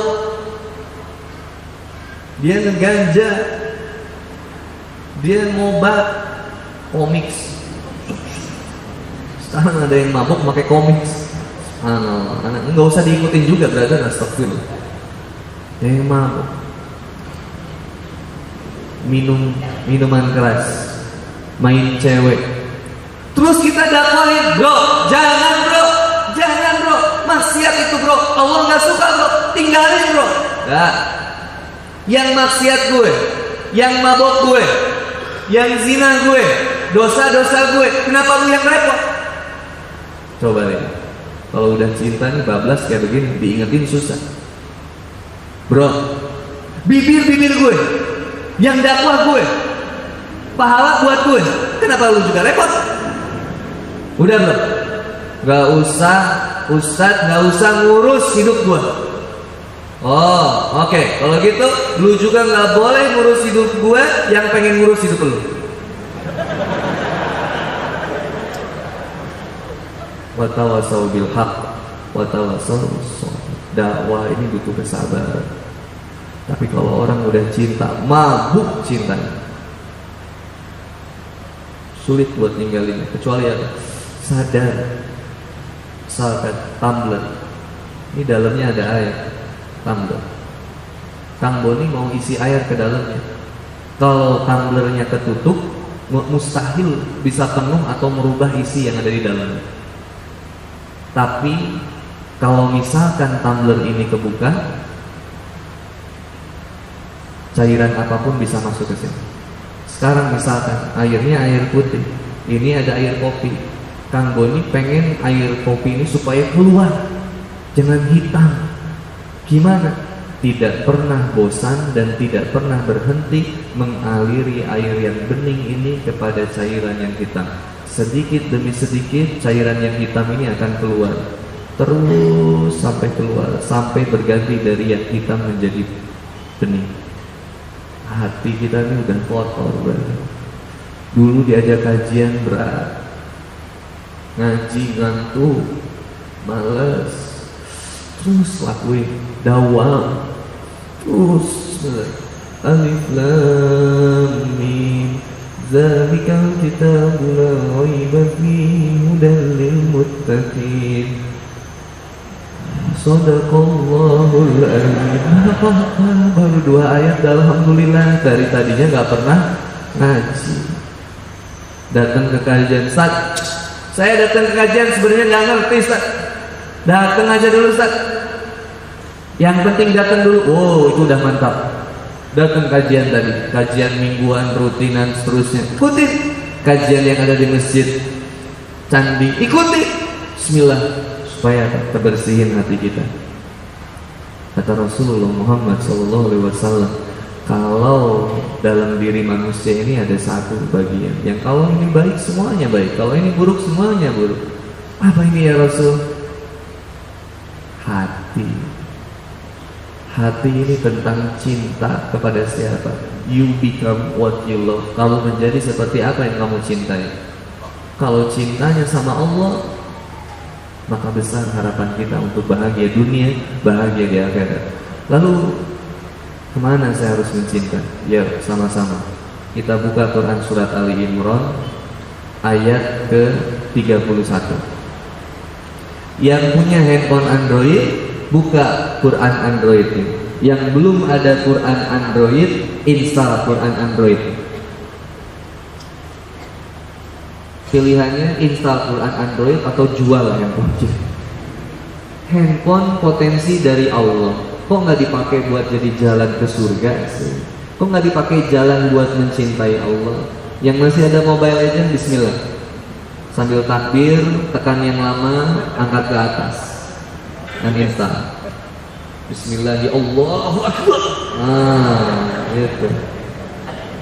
dia ngeganja, dia ngobat, komik. Sekarang ada yang mabuk pakai komik. Anak nggak usah diikutin juga, brother. Astagfirullah. Yang mabuk, minuman keras, main cewek, terus kita dakwain, bro, jangan bro, maksiat itu bro, Allah nggak suka bro, tinggalin bro. Nggak, yang maksiat gue, yang mabok gue, yang zina gue, dosa-dosa gue, kenapa lu yang repot? Coba deh, kalau udah cinta nih bablas kayak begini, diingetin susah. Bro, bibir gue, yang dakwah gue, pahala buat gue, kenapa lu juga repot? Udah bro, gak usah Ustadz, gak usah ngurus hidup gue. Oh oke. Kalau gitu lu juga gak boleh ngurus hidup gue yang pengen ngurus hidup lu. Watawasau bil haq, watawasau bis sabr. Dakwah ini butuh kesabaran. Tapi kalau orang udah cinta, mabuk cintanya, sulit buat ninggalinnya. Kecuali ada sadar. Misalkan tumbler, ini dalamnya ada air, tumbler. Kang Boni mau isi air ke dalamnya. Kalau tumblernya ketutup, mustahil bisa penuh atau merubah isi yang ada di dalamnya. Tapi kalau misalkan tumbler ini kebuka, cairan apapun bisa masuk ke sini. Sekarang misalkan airnya air putih, ini ada air kopi. Kang Boni pengen air kopi ini supaya keluar, jangan hitam. Gimana? Tidak pernah bosan dan tidak pernah berhenti mengaliri air yang bening ini kepada cairan yang hitam. Sedikit demi sedikit cairan yang hitam ini akan keluar, terus sampai keluar, sampai berganti dari yang hitam menjadi bening. Hati kita ini udah kotor banget. Dulu diajak kajian berat, ngaji ngantuk, males, terus lakuin dawam, terus alif lam mim, zalikal kitabu la raiba fihi hudan lil muttaqin. Shadaqallahul adzim. Baru 2 ayat, alhamdulillah. Dari tadinya nggak pernah ngaji, datang ke kajian. Saya datang ke kajian sebenarnya nggak ngerti, Ustaz. Datang aja dulu, Ustaz. Yang penting datang dulu. Oh, itu udah mantap. Datang kajian tadi, kajian mingguan, rutinan, seterusnya. Ikutin kajian yang ada di masjid candi, ikuti. Bismillah, supaya terbersihin hati kita. Kata Rasulullah Muhammad SAW, kalau dalam diri manusia ini ada satu bagian yang kalau ini baik semuanya baik, kalau ini buruk semuanya buruk. Apa ini ya Rasul? Hati. Hati ini tentang cinta kepada siapa? You become what you love. Kamu menjadi seperti apa yang kamu cintai. Kalau cintanya sama Allah, maka besar harapan kita untuk bahagia dunia, bahagia di akhirat. Lalu kemana saya harus mencinta? Ya, sama-sama kita buka Quran surat Ali Imran ayat ke-31. Yang punya handphone Android, buka Quran Android ini. Yang belum ada Quran Android, install Quran Android. Pilihannya install Quran Android atau jual handphone. Handphone potensi dari Allah, kok nggak dipakai buat jadi jalan ke surga sih? Kok nggak dipakai jalan buat mencintai Allah? Yang masih ada Mobile Legends, bismillah. Sambil takbir, tekan yang lama, angkat ke atas dan install. Bismillah, Allahu Akbar. Gitu.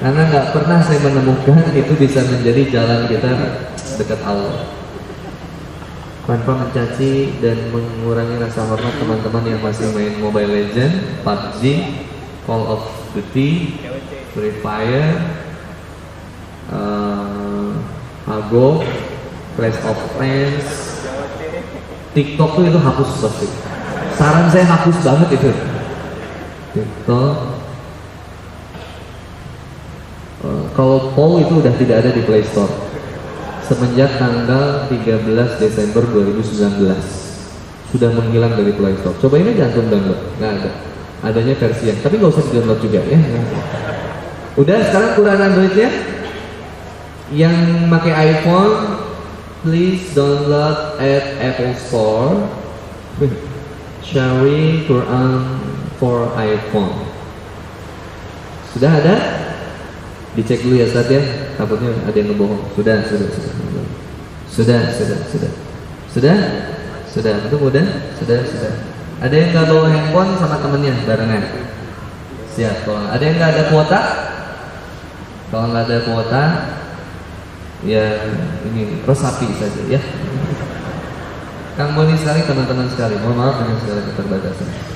Karena nggak pernah saya menemukan itu bisa menjadi jalan kita dekat Allah. Tanpa mencaci dan mengurangi rasa hormat teman-teman yang masih main Mobile Legends, PUBG, Call of Duty, Free Fire, Hago, Clash of Clans, TikTok tuh itu hapus pasti. Saran saya hapus banget itu. TikTok. Kalau Paul itu udah tidak ada di Play Store semenjak tanggal 13 Desember 2019 sudah menghilang dari Play Store. Cobain aja antum download, nggak ada. Adanya versi yang, tapi nggak usah di download juga ya. Udah sekarang Quran Androidnya yang pakai iPhone, please download at Apple Store. Syari Quran for iPhone. Sudah ada? Dicek dulu ya Ustaz ya, takutnya ada yang ngebohong. Sudah. Itu udah? Sudah. Ada yang nggak bawa handphone sama temennya barengan? Siap. Kalau ada yang nggak ada kuota, kalau nggak ada kuota, ya ini resapi saja ya. Kang Boni sekali, teman-teman sekali, mohon maaf dengan segala keterbatasan.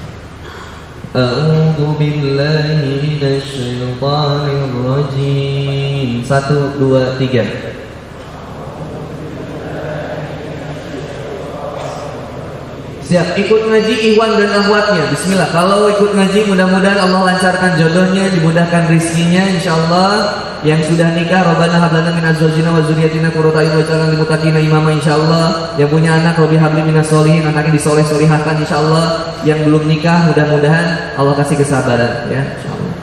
A'udzu billahi minasyaitonir rajim. 1, 2, 3. Siap, ikut ngaji Iwan dan akhwatnya. Bismillah. Kalau ikut ngaji mudah-mudahan Allah lancarkan jodohnya, dimudahkan rizkinya insyaallah. Yang sudah nikah, Rabbana hab lana min azwajina wa dzurriyyatina qurrata a'yun waj'alna lil muttaqina imama insyaallah. Yang punya anak, Rabbi habli minas sholihin, anaknya disoleh-solihahkan insyaallah. Yang belum nikah, mudah-mudahan Allah kasih kesabaran ya insyaallah.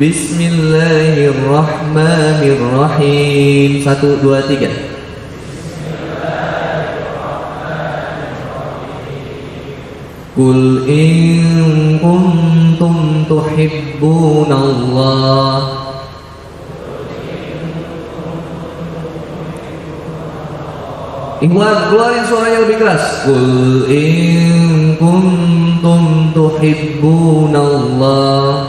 Bismillahirrahmanirrahim. 1, 2, 3. Qul in kuntum tuhibbunallah Ikhwan, keluarin suaranya lebih keras. Qul in kuntum tuhibbunallah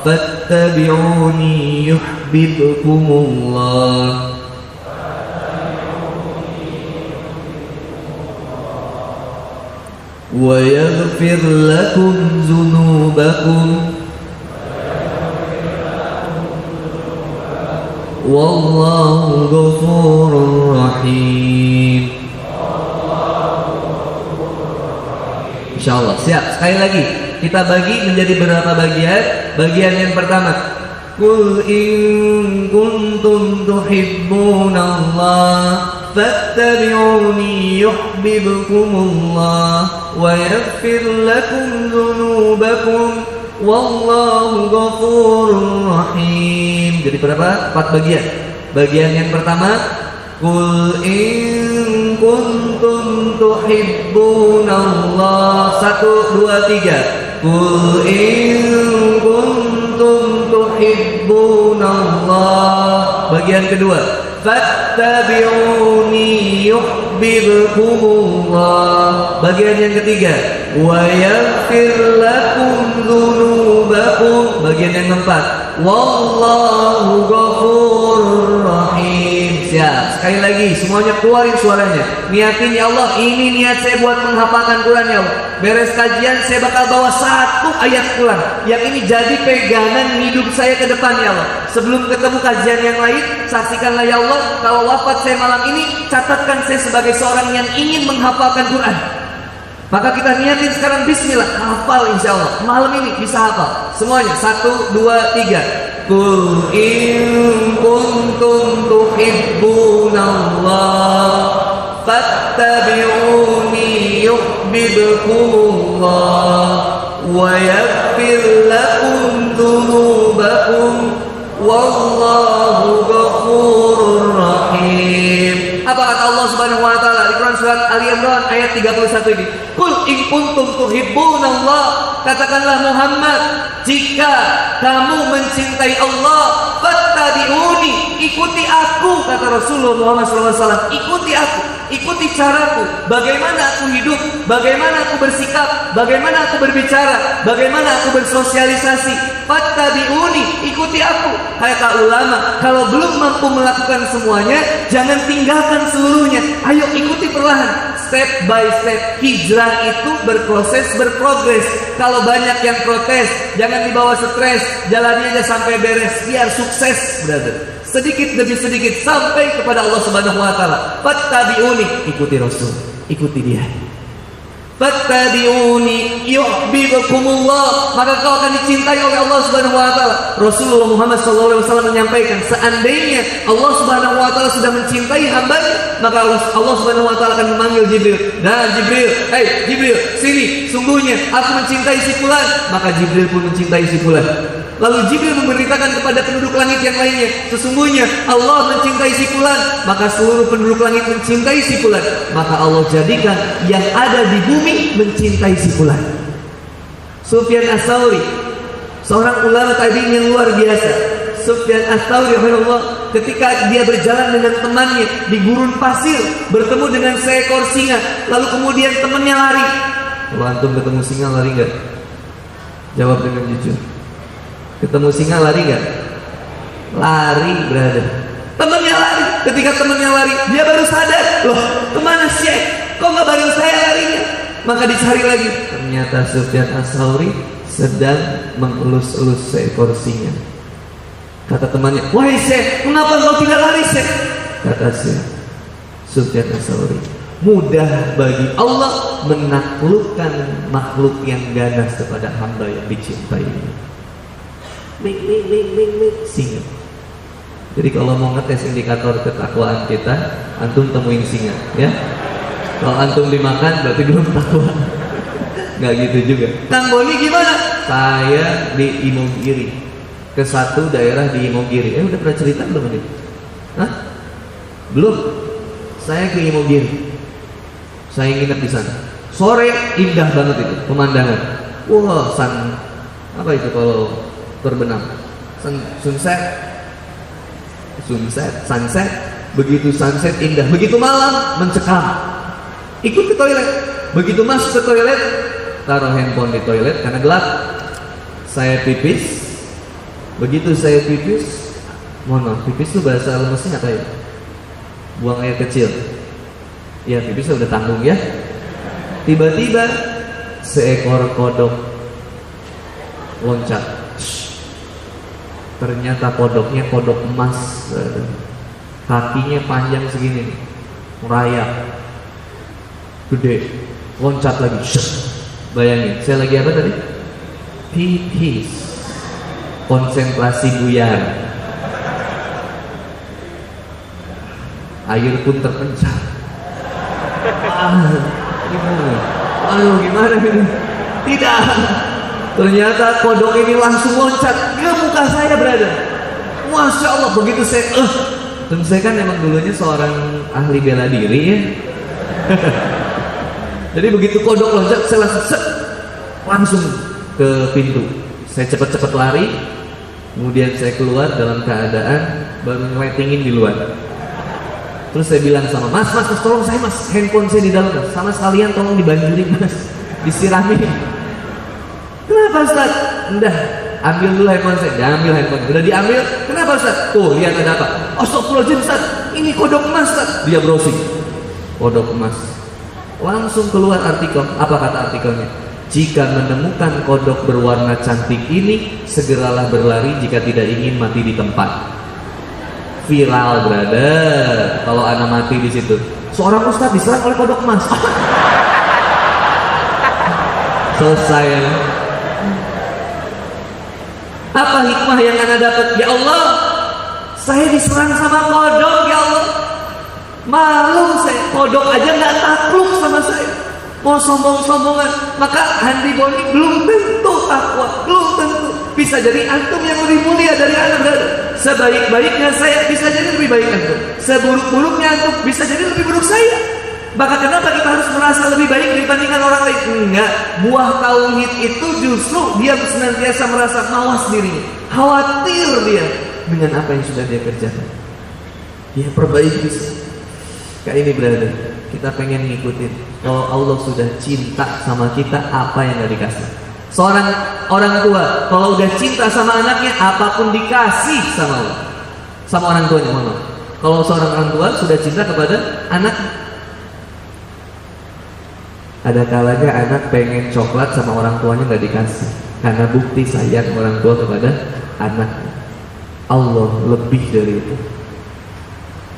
fattabi'uni yuhibbukumullah wa yaghfir lakum dzunubakum wallahu ghafurur rahim. Insyaallah. Siap. Sekali lagi kita bagi menjadi beberapa bagian. Bagian yang pertama, Qul in kuntum tuhibbunallah fattabi'uni yuhibbukumullah wa yaghfir lakum dzunubakum wallahu ghafurur rahim. Jadi berapa? 4 bagian. Bagian yang pertama, Qul in kuntum tuhibbunallah. 1, 2, 3. Qul in kuntum tuhibbunallah. Bagian kedua, fattabi'uni yuhibbukumullah. Bagian yang ketiga, wa yaghfir lakum dzunubakum. Bagian yang keempat, wallahu ghafurur rahim. Siap. Sekali lagi semuanya keluarin suaranya. Niatin, ya Allah, ini niat saya buat menghafalkan Quran ya Allah. Beres kajian saya bakal bawa 1 ayat Quran yang ini jadi pegangan hidup saya ke depan ya Allah. Sebelum ketemu kajian yang lain, saksikanlah ya Allah, kalau wafat saya malam ini, catatkan saya sebagai seorang yang ingin menghafalkan Quran. Maka kita niatin sekarang, bismillah, hafal insya Allah. Malam ini bisa hafal semuanya. 1, 2, 3. Qul in kuntum tuhibbunallah fattabi'uni yuhibbukumullah wa yaghfir lakum dzunubakum wallahu ghafurur rahim. Apa kata Allah Subhanahu wa taala di Quran surat Ali Imran ayat 31 ini? Qul in kuntum tuhibbunallah, katakanlah Muhammad, jika kamu mencintai Allah, fattabi'uni, ikuti aku, kata Rasulullah Muhammad SAW. Ikuti aku, ikuti caraku, bagaimana aku hidup, bagaimana aku bersikap, bagaimana aku berbicara, bagaimana aku bersosialisasi. Fattabi'uni, ikuti aku. Kata ulama, kalau belum mampu melakukan semuanya, jangan tinggalkan seluruhnya. Ayo ikuti perlahan, step by step. Hijrah itu berproses, berprogres. Kalau banyak yang protes, jangan dibawa stres, jalani aja sampai beres, biar sukses, brother. Sedikit demi sedikit sampai kepada Allah Subhanahu wa taala. Fattabi'uni, ikuti Rasul, ikuti dia. Fattabi'uni yuhibbukumullah, maka kau akan dicintai oleh Allah Subhanahu wa taala. Rasulullah Muhammad SAW menyampaikan, seandainya Allah Subhanahu wa taala sudah mencintai hambanya, maka Allah Subhanahu wa taala akan memanggil Jibril. Nah Jibril, hey Jibril, sini, sungguhnya aku mencintai si fulan. Maka Jibril pun mencintai si fulan. Lalu Jibril memberitakan kepada penduduk langit yang lainnya, sesungguhnya Allah mencintai si fulan, maka seluruh penduduk langit mencintai si fulan. Maka Allah jadikan yang ada di bumi mencintai si fulan. Sufyan Ats-Tsauri, seorang ulama tabi'in yang luar biasa. Sufyan Ats-Tsauri rahimahullah, ketika dia berjalan dengan temannya di gurun pasir, bertemu dengan seekor singa, lalu kemudian temannya lari. Kalau antum ketemu singa lari enggak? Jawab dengan jujur. Ketemu singa lari gak? Lari, brother. Temennya lari. Ketika temennya lari, dia baru sadar, loh kemana Syekh? Kok gak bareng saya larinya? Maka dicari lagi. Ternyata Sufyan Ats-Tsauri sedang mengelus-elus seekor singa. Kata temannya, wahai Syekh, mengapa kau tidak lari Syekh? Kata Syekh Sufyan Ats-Tsauri, mudah bagi Allah menaklukkan makhluk yang ganas kepada hamba yang dicintai. Singa. Jadi kalau mau ngetes indikator ketakwaan kita, antum temuin singa, ya. Kalau antum dimakan berarti belum takwa. Nggak gitu juga. Kang Boni gimana? Saya di Imogiri, ke satu daerah di Imogiri. Udah pernah cerita belum ini? Hah? Belum. Saya ke Imogiri. Saya nginep di sana. Sore indah banget itu pemandangan. Wah, apa itu kalau terbenam, sunset, sunset. Begitu sunset indah, begitu malam mencekam. Ikut ke toilet, begitu masuk ke toilet, taruh handphone di toilet karena gelap. Saya pipis, begitu saya pipis, mohon maaf, pipis itu bahasa lemesnya apa ya? Buang air kecil. Ya pipisnya udah tanggung ya. Tiba-tiba seekor kodok loncat. Ternyata kodoknya kodok emas, kakinya panjang segini, merayap, gede, loncat lagi. Bayangin, saya lagi apa tadi? Pipis, konsentrasi buyar, air pun terpencar. Gimana ini? Tidak. Ternyata kodok ini langsung loncat ke muka saya, brother. Masya Allah, begitu saya dan saya kan emang dulunya seorang ahli bela diri ya. Jadi begitu kodok loncat, saya langsung ke pintu. Saya cepat-cepat lari. Kemudian saya keluar dalam keadaan baru ngelitingin di luar. Terus saya bilang sama mas, tolong saya mas, handphone saya di dalam mas. Sama sekalian tolong dibanjurin mas, disiramin. Kenapa Ustaz? Udah, ambil dulu handphone saya. Jangan ambil handphone. Udah diambil. Kenapa Ustaz? Tuh, lihat ada apa? Astagfirullahaladzim Ustaz, ini kodok emas Ustaz. Dia browsing, kodok emas. Langsung keluar artikel. Apa kata artikelnya? Jika menemukan kodok berwarna cantik ini, segeralah berlari jika tidak ingin mati di tempat. Viral, brother. Kalau anak mati di situ. Seorang Ustaz diserang oleh kodok emas. Selesai ya. Apa hikmah yang Anda dapat? Ya Allah, saya diserang sama kodok, ya Allah. Malu saya. kodok aja nggak takluk sama saya. Mau sombong-sombongan, maka Handi Boni belum tentu takwa, belum tentu. Bisa jadi antum yang lebih mulia dari anak. Sebaik-baiknya saya bisa jadi lebih baik antum. Seburuk-buruknya antum bisa jadi lebih buruk saya. Maka kenapa kita harus merasa lebih baik dibandingkan orang lain? Enggak. Buah tauhid itu justru dia senantiasa merasa mawas dirinya, khawatir dia dengan apa yang sudah dia kerjakan. Dia perbaiki. Kayak ini berada. Kita pengen ngikutin. Kalau Allah sudah cinta sama kita, apa yang gak dikasih? Seorang orang tua kalau udah cinta sama anaknya, apapun dikasih sama orang tuanya. Mohon maaf. Kalau seorang orang tua sudah cinta kepada anak, ada kalanya anak pengen coklat sama orang tuanya nggak dikasih, karena bukti sayang orang tua kepada anak. Allah lebih dari itu.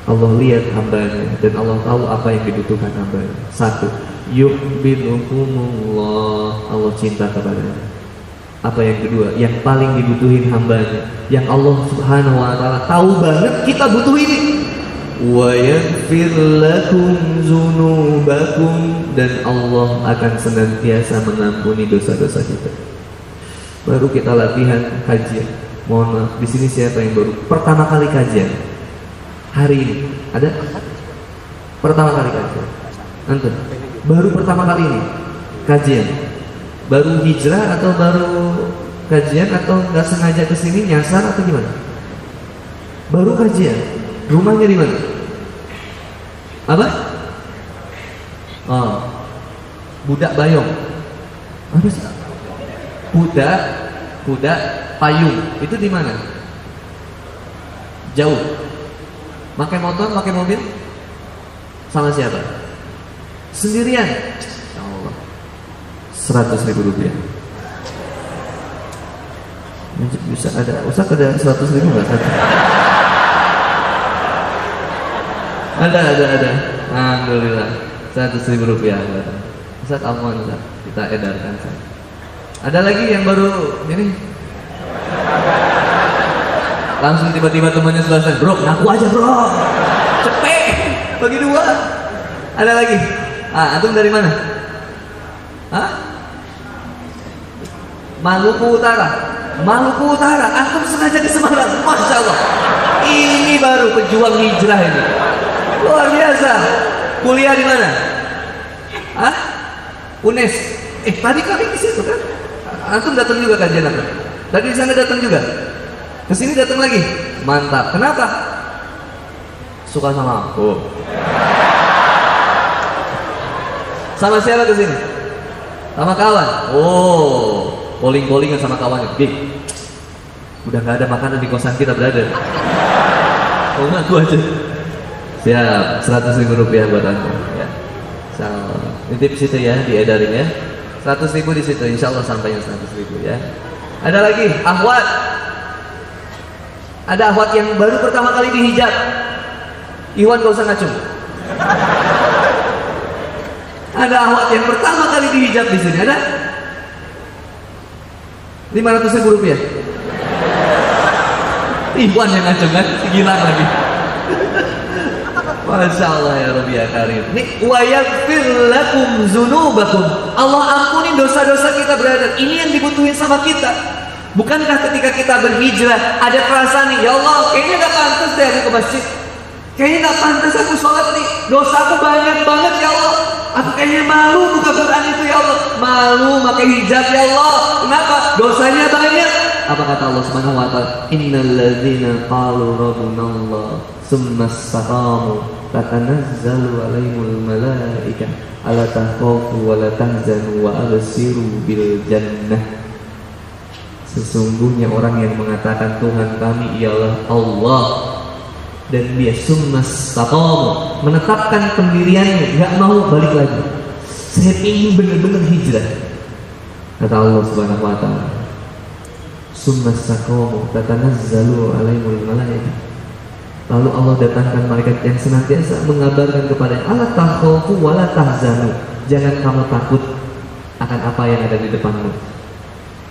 Allah lihat hambanya dan Allah tahu apa yang dibutuhkan hambanya. Satu, yuhibbukumullah, Allah cinta kepadanya. Apa yang kedua? Yang paling dibutuhin hambanya, yang Allah Subhanahu wa taala tahu banget kita butuh ini. Wa yaghfir lakum dzunubakum, dan Allah akan senantiasa mengampuni dosa-dosa kita. Baru kita latihan kajian. Mohon maaf, di sini siapa yang baru pertama kali kajian? Hari ini ada? Pertama kali kajian. Antum baru pertama kali ini kajian. Baru hijrah atau baru kajian atau nggak sengaja kesini nyasar atau gimana? Baru kajian. Rumahnya di mana? Apa? Oh, Budak Bayong. Apa sih? Budak Payung. Itu di mana? Jauh. Pakai motor, pakai mobil? Sama siapa? Sendirian? Ya Allah. 100.000 rupiah. Bisa ada, Ustaz ada 100.000 nggak? Ada. Alhamdulillah. 100.000 rupiah. Ustaz aman, Ustaz. Kita edarkan. Ustaz. Ada lagi yang baru ini? Langsung tiba-tiba temannya selesai, bro, ngaku aja bro, cepet, bagi dua. Ada lagi? Antum dari mana? Maluku Utara. Antum sengaja ke Semarang, masya Allah. Ini baru pejuang hijrah ini, luar biasa. Kuliah di mana? UNES. Tadi kami di situ kan? Antum datang juga kajian apa? Tadi di sana datang juga. Kesini datang lagi, mantap. Kenapa? Suka sama aku. Sama siapa kesini? Sama kawan. Oh, bowling-bowlingan sama kawannya. Gih, udah nggak ada makanan di kosan kita, brother. Oh, ngaku aja. Siap, 100.000 rupiah buat anda. Ya. Nitip situ ya, diedarin ya. 100.000 di situ, insya Allah sampainya 100.000 ya. Ada lagi, akhwat. Ada akhwat yang baru pertama kali dihijab. Iwan gak usah ngacung. Ada akhwat yang pertama kali dihijab di sini. Ada? 500.000 rupiah. Iwan yang ngacung kan? Segilang lagi. Masya Allah ya Rabbi ya Karim. Nih, wa yaghfir lakum dzunubakum. Allah ampuni dosa-dosa kita, brother. Ini yang dibutuhin sama kita. Bukankah ketika kita berhijrah ada perasaan nih, ya Allah, kayaknya gak pantas deh aku ke masjid. Kayaknya gak pantas aku sholat nih. Dosaku banyak banget ya Allah. Aku kayaknya malu buka Quran itu ya Allah. Malu pakai hijab ya Allah. Kenapa? Dosanya banyak. Apa kata Allah Subhanahu wa taala? Innal ladzina qalu rabbunallah tsumma istaqamu tatanazzalu alaihimul malaikah alla takhafu wa la tahzanu wa abshiru bil jannah. Sesungguhnya orang yang mengatakan Tuhan kami ialah Allah, dan dia summastaqamu, menetapkan pendiriannya, gak mau balik lagi. Saya ingin benar-benar hijrah. Kata Allah Subhanahu wa taala, summastaqamu tatanazzalu alaihimul malaikah. Lalu Allah datangkan malaikat yang senantiasa mengabarkan kepadanya, alla takhafu wa la tahzanu. Jangan kamu takut akan apa yang ada di depanmu.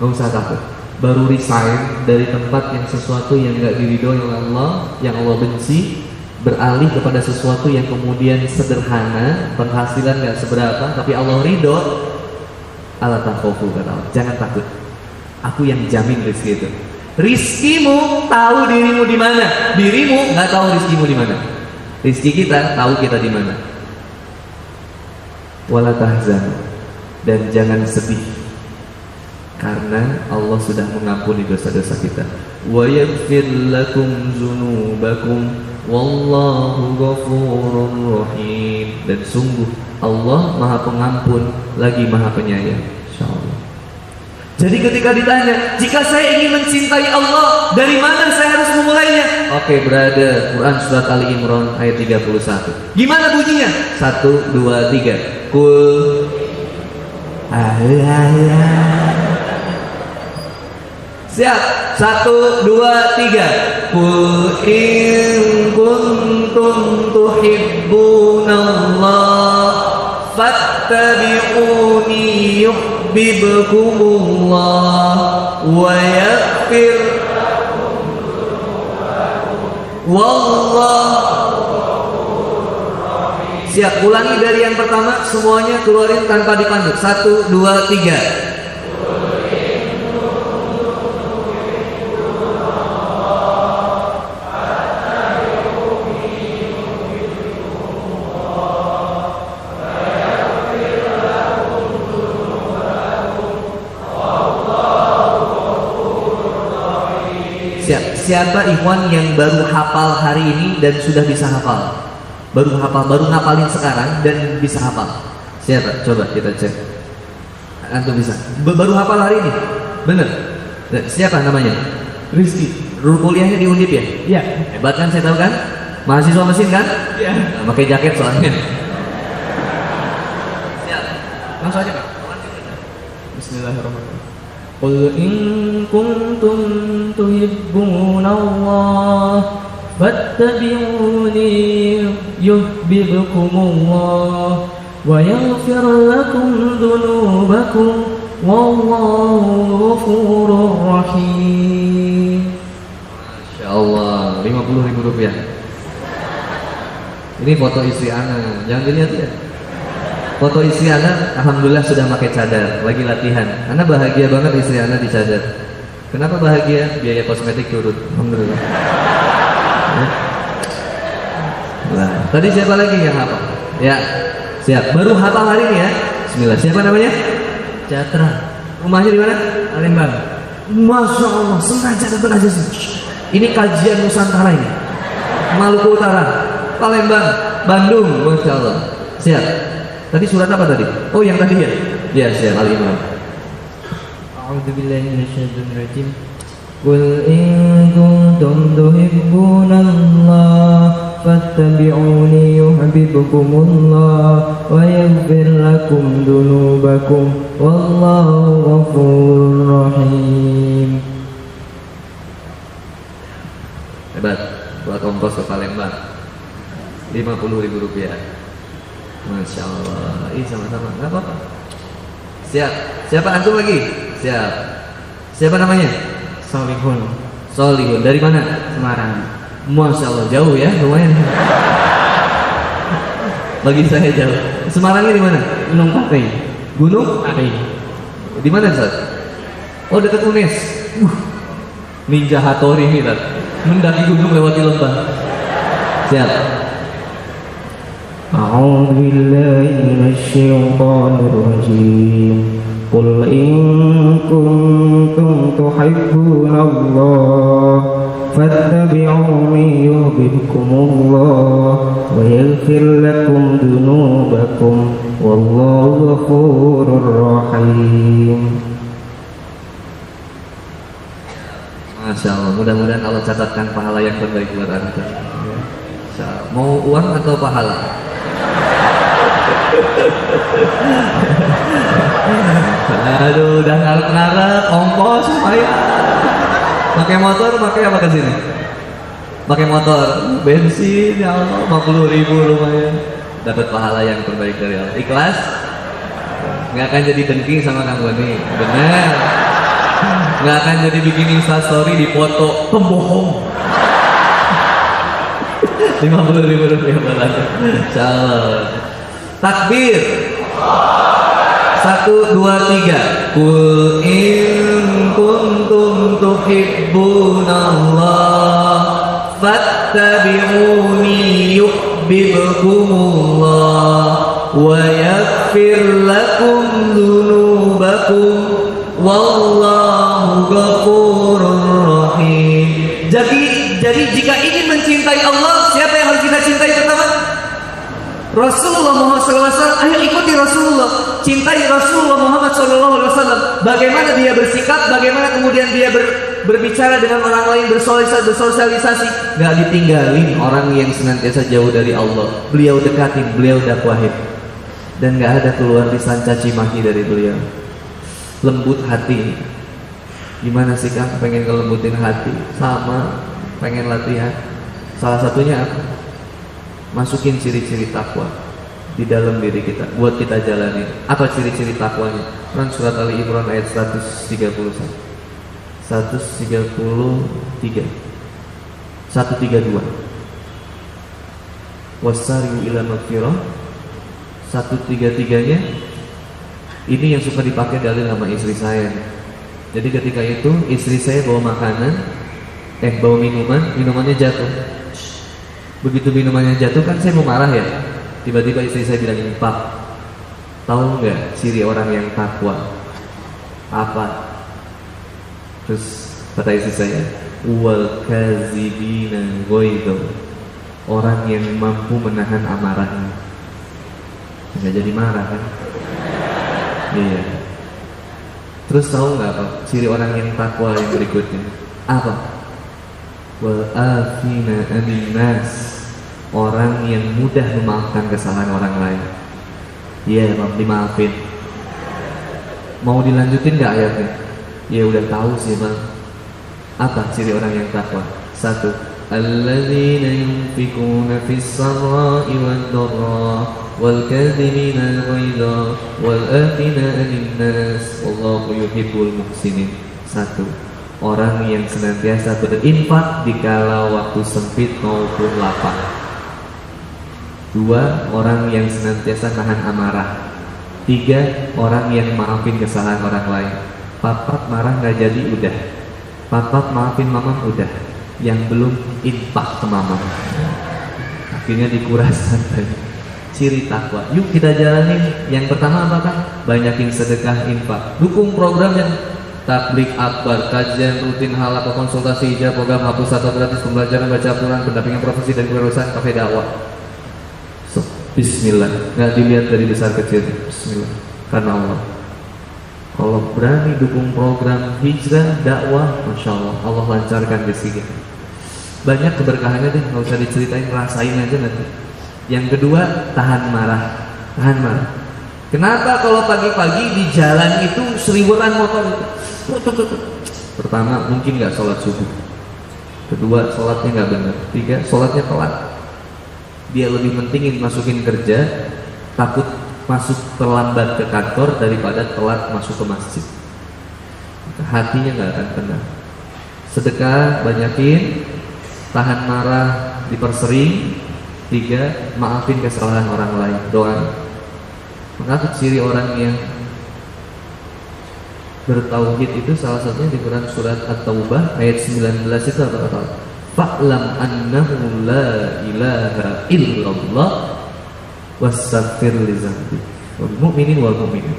Gak usah takut. Baru resign dari tempat yang sesuatu yang gak diridhoi oleh Allah, yang Allah benci, beralih kepada sesuatu yang kemudian sederhana, penghasilan nggak seberapa, tapi Allah ridho, ala takhofu, kata Allah, jangan takut, aku yang jamin rezeki itu. Rizkimu tahu dirimu di mana, dirimu nggak tahu rizkimu di mana. Rizki kita tahu kita di mana. Wala tahzan, dan jangan sedih, karena Allah sudah mengampuni dosa-dosa kita. Wa yaghfir lakum dzunubakum wallahu ghafurur rahim. Dan sungguh Allah Maha Pengampun lagi Maha Penyayang. Insyaallah. Jadi ketika ditanya, jika saya ingin mencintai Allah, dari mana saya harus memulainya? Oke, berada Quran surat Ali Imran ayat 31. Gimana bunyinya? 1, 2, 3. Kul siap. 1, 2, 3. Kul in kuntum tuhibbunallah fattabi'uni yuhibbukumullah wa yaghfir wallahu. Siap, ulangi dari yang pertama, semuanya keluarin tanpa dipandu. 1, 2, 3. Siapa ikhwan yang baru hafal hari ini dan sudah bisa hafal? Baru hafal, baru ngapalin sekarang dan bisa hafal. Siapa? Coba kita cek. Antum bisa? Baru hafal hari ini? Bener? Siapa namanya? Rizky. Kuliahnya di Undip ya? Iya. Hebat kan, saya tahu kan? Mahasiswa mesin kan? Iya. Nah, pakai jaket soalnya. Siap. Langsung aja Pak. Bismillahirrahmanirrahim. Qul in kuntum tuhibbunallah fattabi'uni yuhibbukumullah wa yaghfir lakum dzunubakum wallahu ghafurur rahim. Masyaallah, 50.000 rupiah. Ini foto istri ana, jangan dilihat ya. Foto istri Ana, alhamdulillah sudah pakai cadar, lagi latihan. Ana bahagia banget istri Ana di cadar. Kenapa bahagia? Biaya kosmetik turun, alhamdulillah. Nah, tadi siapa lagi yang hafal? Ya, siap. Baru hafal hari ini ya. Bismillah. Siapa namanya? Catra. Rumahnya di mana? Palembang. Masya Allah, sengaja datang aja sih. Ini kajian Nusantara ini. Maluku Utara, Palembang, Bandung, Masya Allah. Siap. Tadi surat apa tadi? Oh yang tadi ya? Ya, siap. Ali Imran. A'udzubillahi minasyaitonir rajim. Qul in kuntum tuhibbunallah fattabi'uni yuhibbukumullah wa yaghfir lakum dzunubakum wallahu ghafurur rahim. Hebat. Buat ongkos ke Palembang 50.000 rupiah. Masya Allah, ini sama-sama, nggak apa-apa. Siap, siapa antum lagi? Siap. Siapa namanya? Solihun. Solihun, dari mana? Semarang. Masya Allah, jauh ya, lumayan. Bagi saya jauh. Semarangnya di mana? Gunung Pati. Gunung Pati. Di mana Ustaz? Oh dekat UNES. Ninja Hattori ini kan. Mendaki gunung lewati lembah. Siap. A'udzu billahi minasyaitonir rajim. Qul in kuntum tuhibbunallah fattabi'uni yuhibbukumullah wa yaghfir lakum dzunubakum wallahu ghafurur rahim. Masya Allah, mudah-mudahan Allah catatkan pahala yang terbaik buat Anda. Mau uang atau pahala? Aduh, udah ngarep-ngarep, ongkos lumayan. Pakai motor, pakai apa ke sini? Pakai motor, bensin, ya Allah, 50.000 lumayan. Dapat pahala yang terbaik dari Allah. Ikhlas? Nggak akan jadi dengki sama Kang Boni, bener. Nggak akan jadi bikin instastory di foto pembohong. Rp50.000 balaga. Insyaallah. Takbir. 1, 2, 3. Qul in kuntum tuhibbunallah fattabi'uni yuhibbukumullah wa yaghfir lakum dzunubakum wallahu ghafurur rahim. Jadi jika ingin mencintai Allah, siapa yang harus kita cintai pertama? Rasulullah Muhammad SAW. Ayo ikuti Rasulullah, cintai Rasulullah Muhammad SAW. Bagaimana dia bersikap, bagaimana kemudian dia berbicara dengan orang lain, bersosialisasi. Gak ditinggalin orang yang senantiasa jauh dari Allah. Beliau dekatin, beliau dakwahin, dan gak ada keluar lisan caci maki dari beliau. Lembut hati. Gimana sih Kang pengen kelembutin hati? Sama, pengen latihan. Salah satunya apa? Masukin ciri-ciri takwa di dalam diri kita, buat kita jalani. Apa ciri-ciri takwanya? Quran surat Ali Imran ayat 131, 133, 132. Wasari'u ila magfirah. 133-nya ini yang suka dipakai dalil sama istri saya. Jadi ketika itu istri saya bawa makanan, bawa minumannya jatuh. Begitu minumannya jatuh kan saya mau marah ya. Tiba-tiba istri saya bilang, Pak, tahu nggak ciri orang yang takwa apa? Terus kata istri saya, wal kazibina ghaidha, orang yang mampu menahan amarahnya. Nggak jadi marah kan? Iya. Terus tahu nggak apa ciri orang yang takwa yang berikutnya? Apa? Wal afina anin nas, orang yang mudah memaafkan kesalahan orang lain. Iya, dimaafin. Mau dilanjutin nggak ayatnya? Ya udah tahu sih Bang. Apa ciri orang yang takwa? 1, alladzina yunfikuna fis sarra'i wad dharra wal kadhimina al-ghaidha wal afina anin nas wallahu yuhibbul muhsinin. 1, orang yang senantiasa berinfak dikala waktu sempit maupun lapang. 2, orang yang senantiasa nahan amarah. 3, orang yang maafin kesalahan orang lain. Papat marah nggak jadi udah. Papat maafin mamam udah. Yang belum infak ke mamam. Akhirnya dikuras santai. Ciri takwa. Yuk kita jalanin. Yang pertama apa kan? Banyakin sedekah, infak. Dukung program yang tablik akbar, kajian rutin, halaqah, konsultasi, hijab, program hapus atau gratis, pembelajaran baca Al-Quran, pendampingan profesi dan kewirausahaan, kafe dakwah. So, bismillah, nggak dilihat dari besar kecil. Bismillah, karena Allah. Kalau berani dukung program hijrah, dakwah, masya Allah, Allah lancarkan rezeki kita. Banyak keberkahannya deh, nggak usah diceritain, rasain aja nanti. Yang kedua, tahan marah, tahan marah. Kenapa kalau pagi-pagi di jalan itu seribuan motor itu? Pertama, mungkin nggak sholat subuh. Kedua, sholatnya nggak benar. 3, sholatnya telat. Dia lebih pentingin masukin kerja, takut masuk terlambat ke kantor daripada telat masuk ke masjid. Hatinya nggak akan tenang. Sedekah banyakin, tahan marah dipersering. 3, maafin kesalahan orang lain. Doa. Maka ciri orang yang bertauhid itu salah satunya di Quran surat At-Taubah ayat 19 itu apa kata? Fa'lam annahu la ilaha illallah wastaghfir li dzambi wal mu'minin wal mu'minat.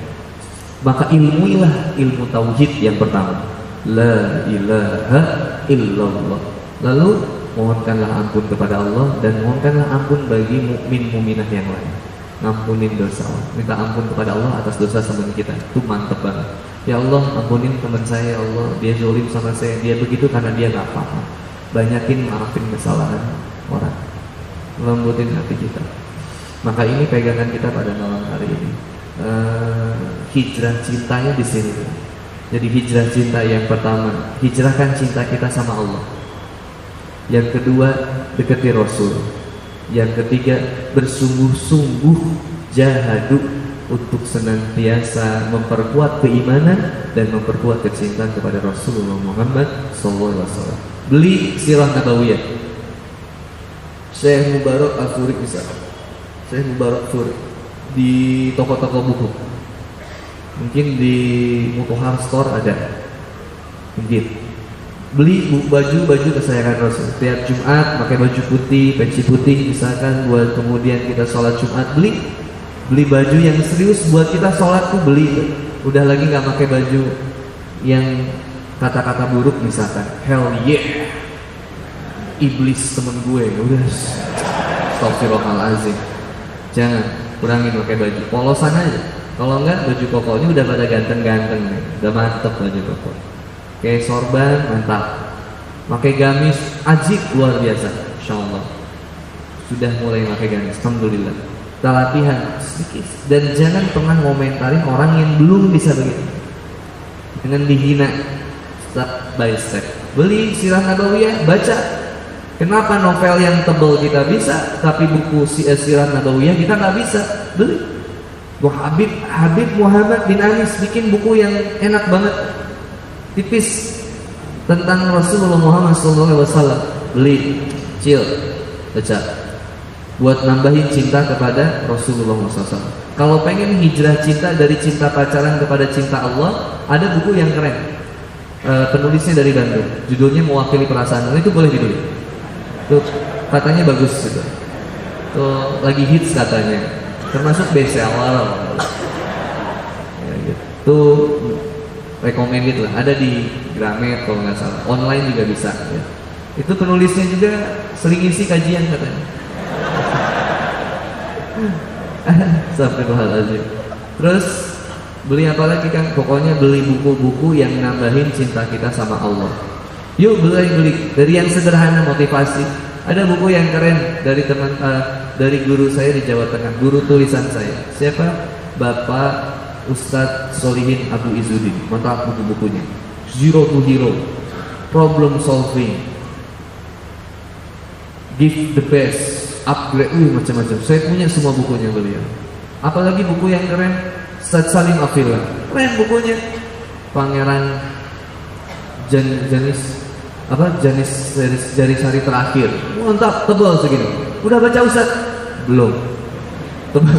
Maka ilmuilah ilmu tauhid yang pertama, la ilaha illallah. Lalu mohonkanlah ampun kepada Allah dan mohonkanlah ampun bagi mukmin mukminah yang lain. Ngampunin dosa, minta ampun kepada Allah atas dosa teman kita. Itu mantep banget. Ya Allah, ampunin teman saya, ya Allah, dia zalim sama saya, dia begitu karena dia nggak paham. Banyakin maafin kesalahan orang, lembutin hati kita. Maka ini pegangan kita pada malam hari ini. Hijrah cintanya di sini. Jadi hijrah cinta yang pertama, hijrahkan cinta kita sama Allah. Yang kedua, dekati Rasul. Yang ketiga, bersungguh-sungguh jahadu untuk senantiasa memperkuat keimanan dan memperkuat kecintaan kepada Rasulullah Muhammad SAW. Beli sirah nabawiyah. Syekh Mubarak Al-Furi bisa. Syekh Mubarak Furi di toko-toko buku. Mungkin di Mutohar Store ada. Mungkin. Beli baju kesayangan Rasul. Tiap Jumat pakai baju putih, peci putih misalkan buat kemudian kita sholat Jumat. Beli baju yang serius buat kita sholat tuh beli. Udah lagi nggak pakai baju yang kata-kata buruk misalkan. Hell yeah, iblis temen gue. Udah, astagfirullahaladzim. Jangan kurangin pakai baju polosan aja. Kalau enggak baju kokonya udah pada ganteng-ganteng nih, udah mantep baju koko. Kayak sorban mantap, pakai gamis ajib luar biasa, insyaallah. Sudah mulai pakai gamis, alhamdulillah. Kita latihan sedikit dan jangan pernah komentarin orang yang belum bisa begitu dengan dihina. Step by step. Beli Sirah Nabawiyah, baca. Kenapa novel yang tebal kita bisa, tapi buku Sirah Nabawiyah kita nggak bisa? Beli. Habib Muhammad bin Anis bikin buku yang enak banget, tipis, tentang Rasulullah Muhammad SAW. Beli, cil, baca. Buat nambahin cinta kepada Rasulullah SAW. Kalau pengen hijrah cinta dari cinta pacaran kepada cinta Allah, ada buku yang keren. Penulisnya dari Bandung, judulnya Mewakili Perasaan. Itu boleh dibeli. Tuh, katanya bagus gitu. Tuh, lagi hits katanya. Termasuk bestseller. Ya, gitu. Recommended lah. Ada di Gramet kalau nggak salah. Online juga bisa. Ya. Itu penulisnya juga sering isi kajian katanya. Astagfirullahaladzim. Terus beli apa lagi kan? Pokoknya beli buku-buku yang nambahin cinta kita sama Allah. Yuk beli dari yang sederhana, motivasi. Ada buku yang keren dari dari guru saya di Jawa Tengah, guru tulisan saya. Siapa? Bapak Ustadz Solihin Abu Izzuddin. Mantap buku-bukunya. Zero to Hero, Problem Solving, Give the Best, Upgrade, macam-macam. Saya punya semua bukunya beliau. Apalagi buku yang keren, Ustadz Salim Afillah. Keren bukunya. Pangeran Janisari Terakhir. Mantap, tebal segini. Udah baca Ustaz? Belum. Tebal.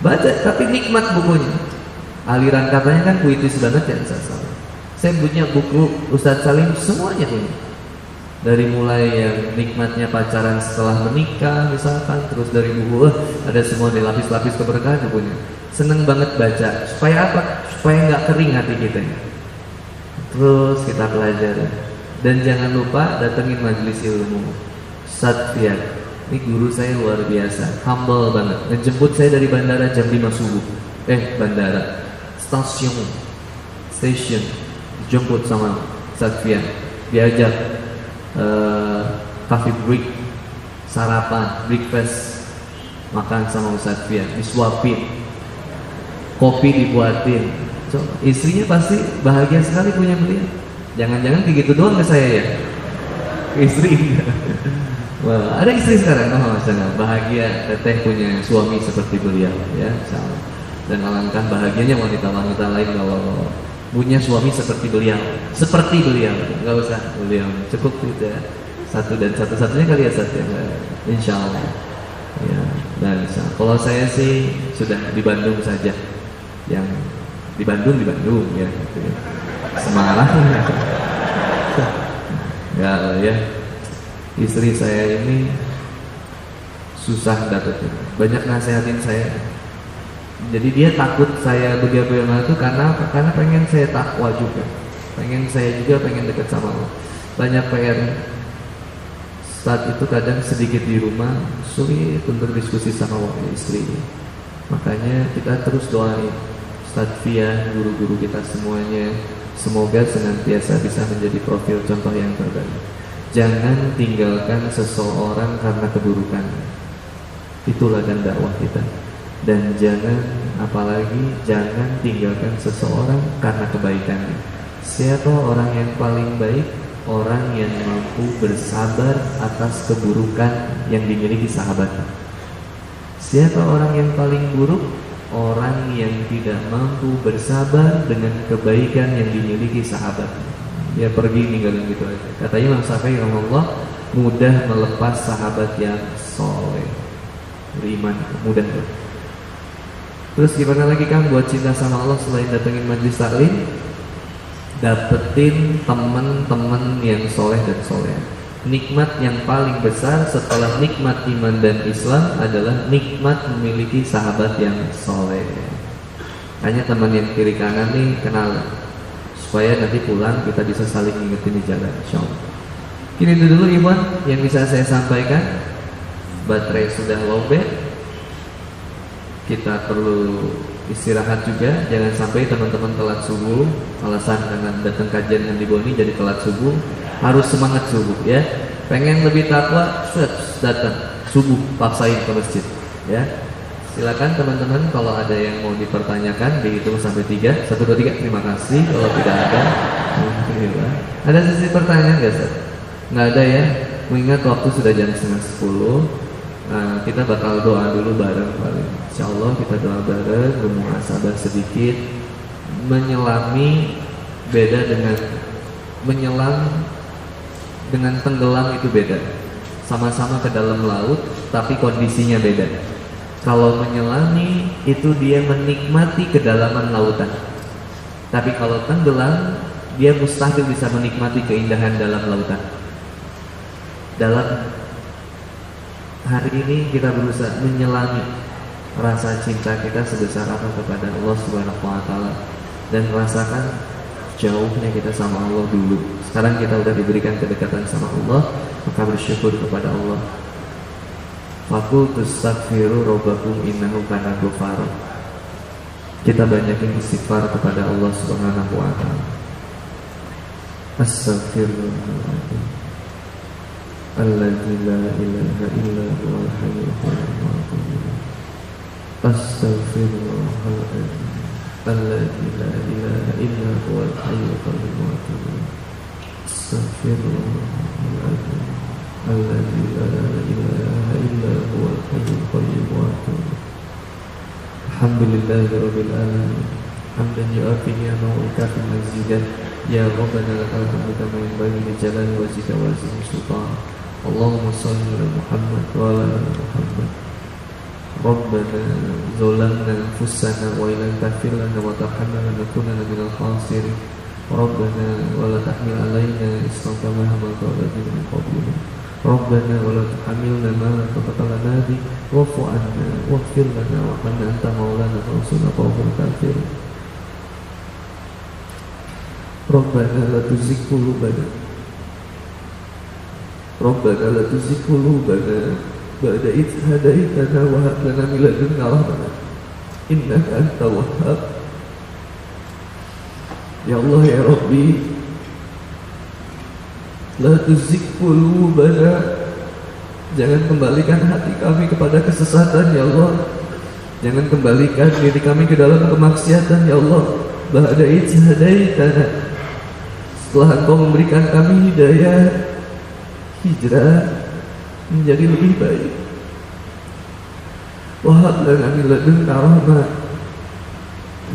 Baca, tapi nikmat bukunya. Aliran katanya kan puitis banget ya Ustaz Salim. Saya punya buku Ustaz Salim semuanya punya. Dari mulai yang nikmatnya pacaran setelah menikah misalkan, terus dari buku ada semua di lapis-lapis keberkahan punya. Seneng banget baca. Supaya apa? Supaya nggak kering hati kita. Terus kita pelajari. Dan jangan lupa datengin majelis ilmu. Satya, ini guru saya luar biasa, humble banget. Ngejemput saya dari bandara jam 5 subuh. Station, dijemput sama Satya. Diajak coffee break, sarapan, breakfast, makan sama Ustadz Fian, disuapin, kopi dibuatin. So, istrinya pasti bahagia sekali punya beliau. Jangan-jangan kayak gitu doang ke saya ya? Istri. Wah, ada istri sekarang, bahagia teteh punya suami seperti beliau ya. Dan alangkah bahagianya wanita-wanita lain kalau punya suami seperti beliau. Nggak usah beliau, cukup gitu ya. Satu dan satu-satunya kali ya Satya, insya Allah ya. Dan kalau saya sih sudah di Bandung saja, yang di Bandung ya gitu ya. Semarang ya, istri saya ini susah dapetin, banyak nasehatin saya. Jadi dia takut saya bagaimana itu karena pengen saya takwa juga, pengen dekat sama Allah. Banyak PR saat itu, kadang sedikit di rumah sulit untuk diskusi sama istri. Makanya kita terus doain Ustadz Fia, guru-guru kita semuanya, semoga senantiasa bisa menjadi profil contoh yang terbaik. Jangan tinggalkan seseorang karena keburukan. Itulah kan dakwah kita. Dan jangan tinggalkan seseorang karena kebaikannya. Siapa orang yang paling baik? Orang yang mampu bersabar atas keburukan yang dimiliki sahabatnya. Siapa orang yang paling buruk? Orang yang tidak mampu bersabar dengan kebaikan yang dimiliki sahabatnya. Dia pergi ninggalin gitu aja. Kata Imam Syafi'i rahimahullah, mudah melepas sahabat yang soleh, beriman, mudah. Terus gimana lagi Kang buat cinta sama Allah selain datengin majelis taklim? Dapetin teman-teman yang soleh dan soleh. Nikmat yang paling besar setelah nikmat iman dan Islam adalah nikmat memiliki sahabat yang soleh. Hanya teman yang kiri kanan nih kenal, supaya nanti pulang kita bisa saling ingetin di jalan, insyaallah. Ini dulu Iwan yang bisa saya sampaikan. Baterai sudah lowbat, kita perlu istirahat juga. Jangan sampai teman-teman telat subuh, alasan dengan datang kajian yang di Boni jadi telat subuh. Harus semangat subuh ya. Pengen lebih takwa, datang subuh, paksain ke masjid ya. Silakan teman-teman kalau ada yang mau dipertanyakan dihitung sampai 3. 1, 2, 3. Terima kasih. Kalau tidak ada, alhamdulillah. Ada sesi pertanyaan nggak Ustaz? Nggak ada ya. Mengingat waktu sudah jam 9:30. Nah, kita bakal doa dulu bareng paling. Insyaallah kita doa bareng, bermuhasabah sedikit. Menyelami beda dengan menyelam dengan tenggelam itu beda. Sama-sama ke dalam laut tapi kondisinya beda. Kalau menyelami itu dia menikmati kedalaman lautan. Tapi kalau tenggelam dia mustahil bisa menikmati keindahan dalam lautan. Dalam hari ini kita berusaha menyelami rasa cinta kita sebesar apa kepada Allah Subhanahu wa taala dan merasakan jauhnya kita sama Allah dulu. Sekarang kita udah diberikan kedekatan sama Allah, maka bersyukur kepada Allah. Faqultu astaghfiru rabbakum innahu kana ghaffara. Kita banyakin istighfar kepada Allah Subhanahu wa taala. Astaghfirullahaladzim alladzi la ilaha illa huwal hayyul qayyum. Astaghfirullahaladzim alladzi la ilaha illa huwal hayyul qayyum. Astaghfirullahaladzim alladzi la ilaha illa huwal hayyul qayyum. Alhamdulillahirabbil alamin. Hamdan yu'afi ni'amahu wa yukafi mazidan. Ya Rabbana lakal hamdu kama yanbaghi li jalali wajhika wa 'azimi sultanik. Allahumma shalli ala Muhammad wa ala ali Muhammad. Rabbana zalamna anfusana wa illam taghfir lana wa tarhamna lanakunanna minal khasirin. Rabbana wa la tahmil 'alaina isran kama hamaltahu 'ala alladziina min qablina. Rabbana wa la tuhammilna ma la taqata lana bihi wa'fu 'anna waghfir lana warhamna anta maulana fansurna 'alal qawmil kafirin. Rabbana la tuzigh qulubana Rabbana la tuzigh qulubana ba'da idh hadaitana wa hab lana min ladunka rahmatan innaka antal wahhab. Ya Allah ya Rabbi, la tuzigh qulubana, jangan kembalikan hati kami kepada kesesatan ya Allah. Jangan kembalikan diri kami ke dalam kemaksiatan ya Allah. Ba'da idh hadaitana, setelah Engkau memberikan kami hidayah, hijrah menjadi lebih baik. Wahab lana min ladunka rahmah,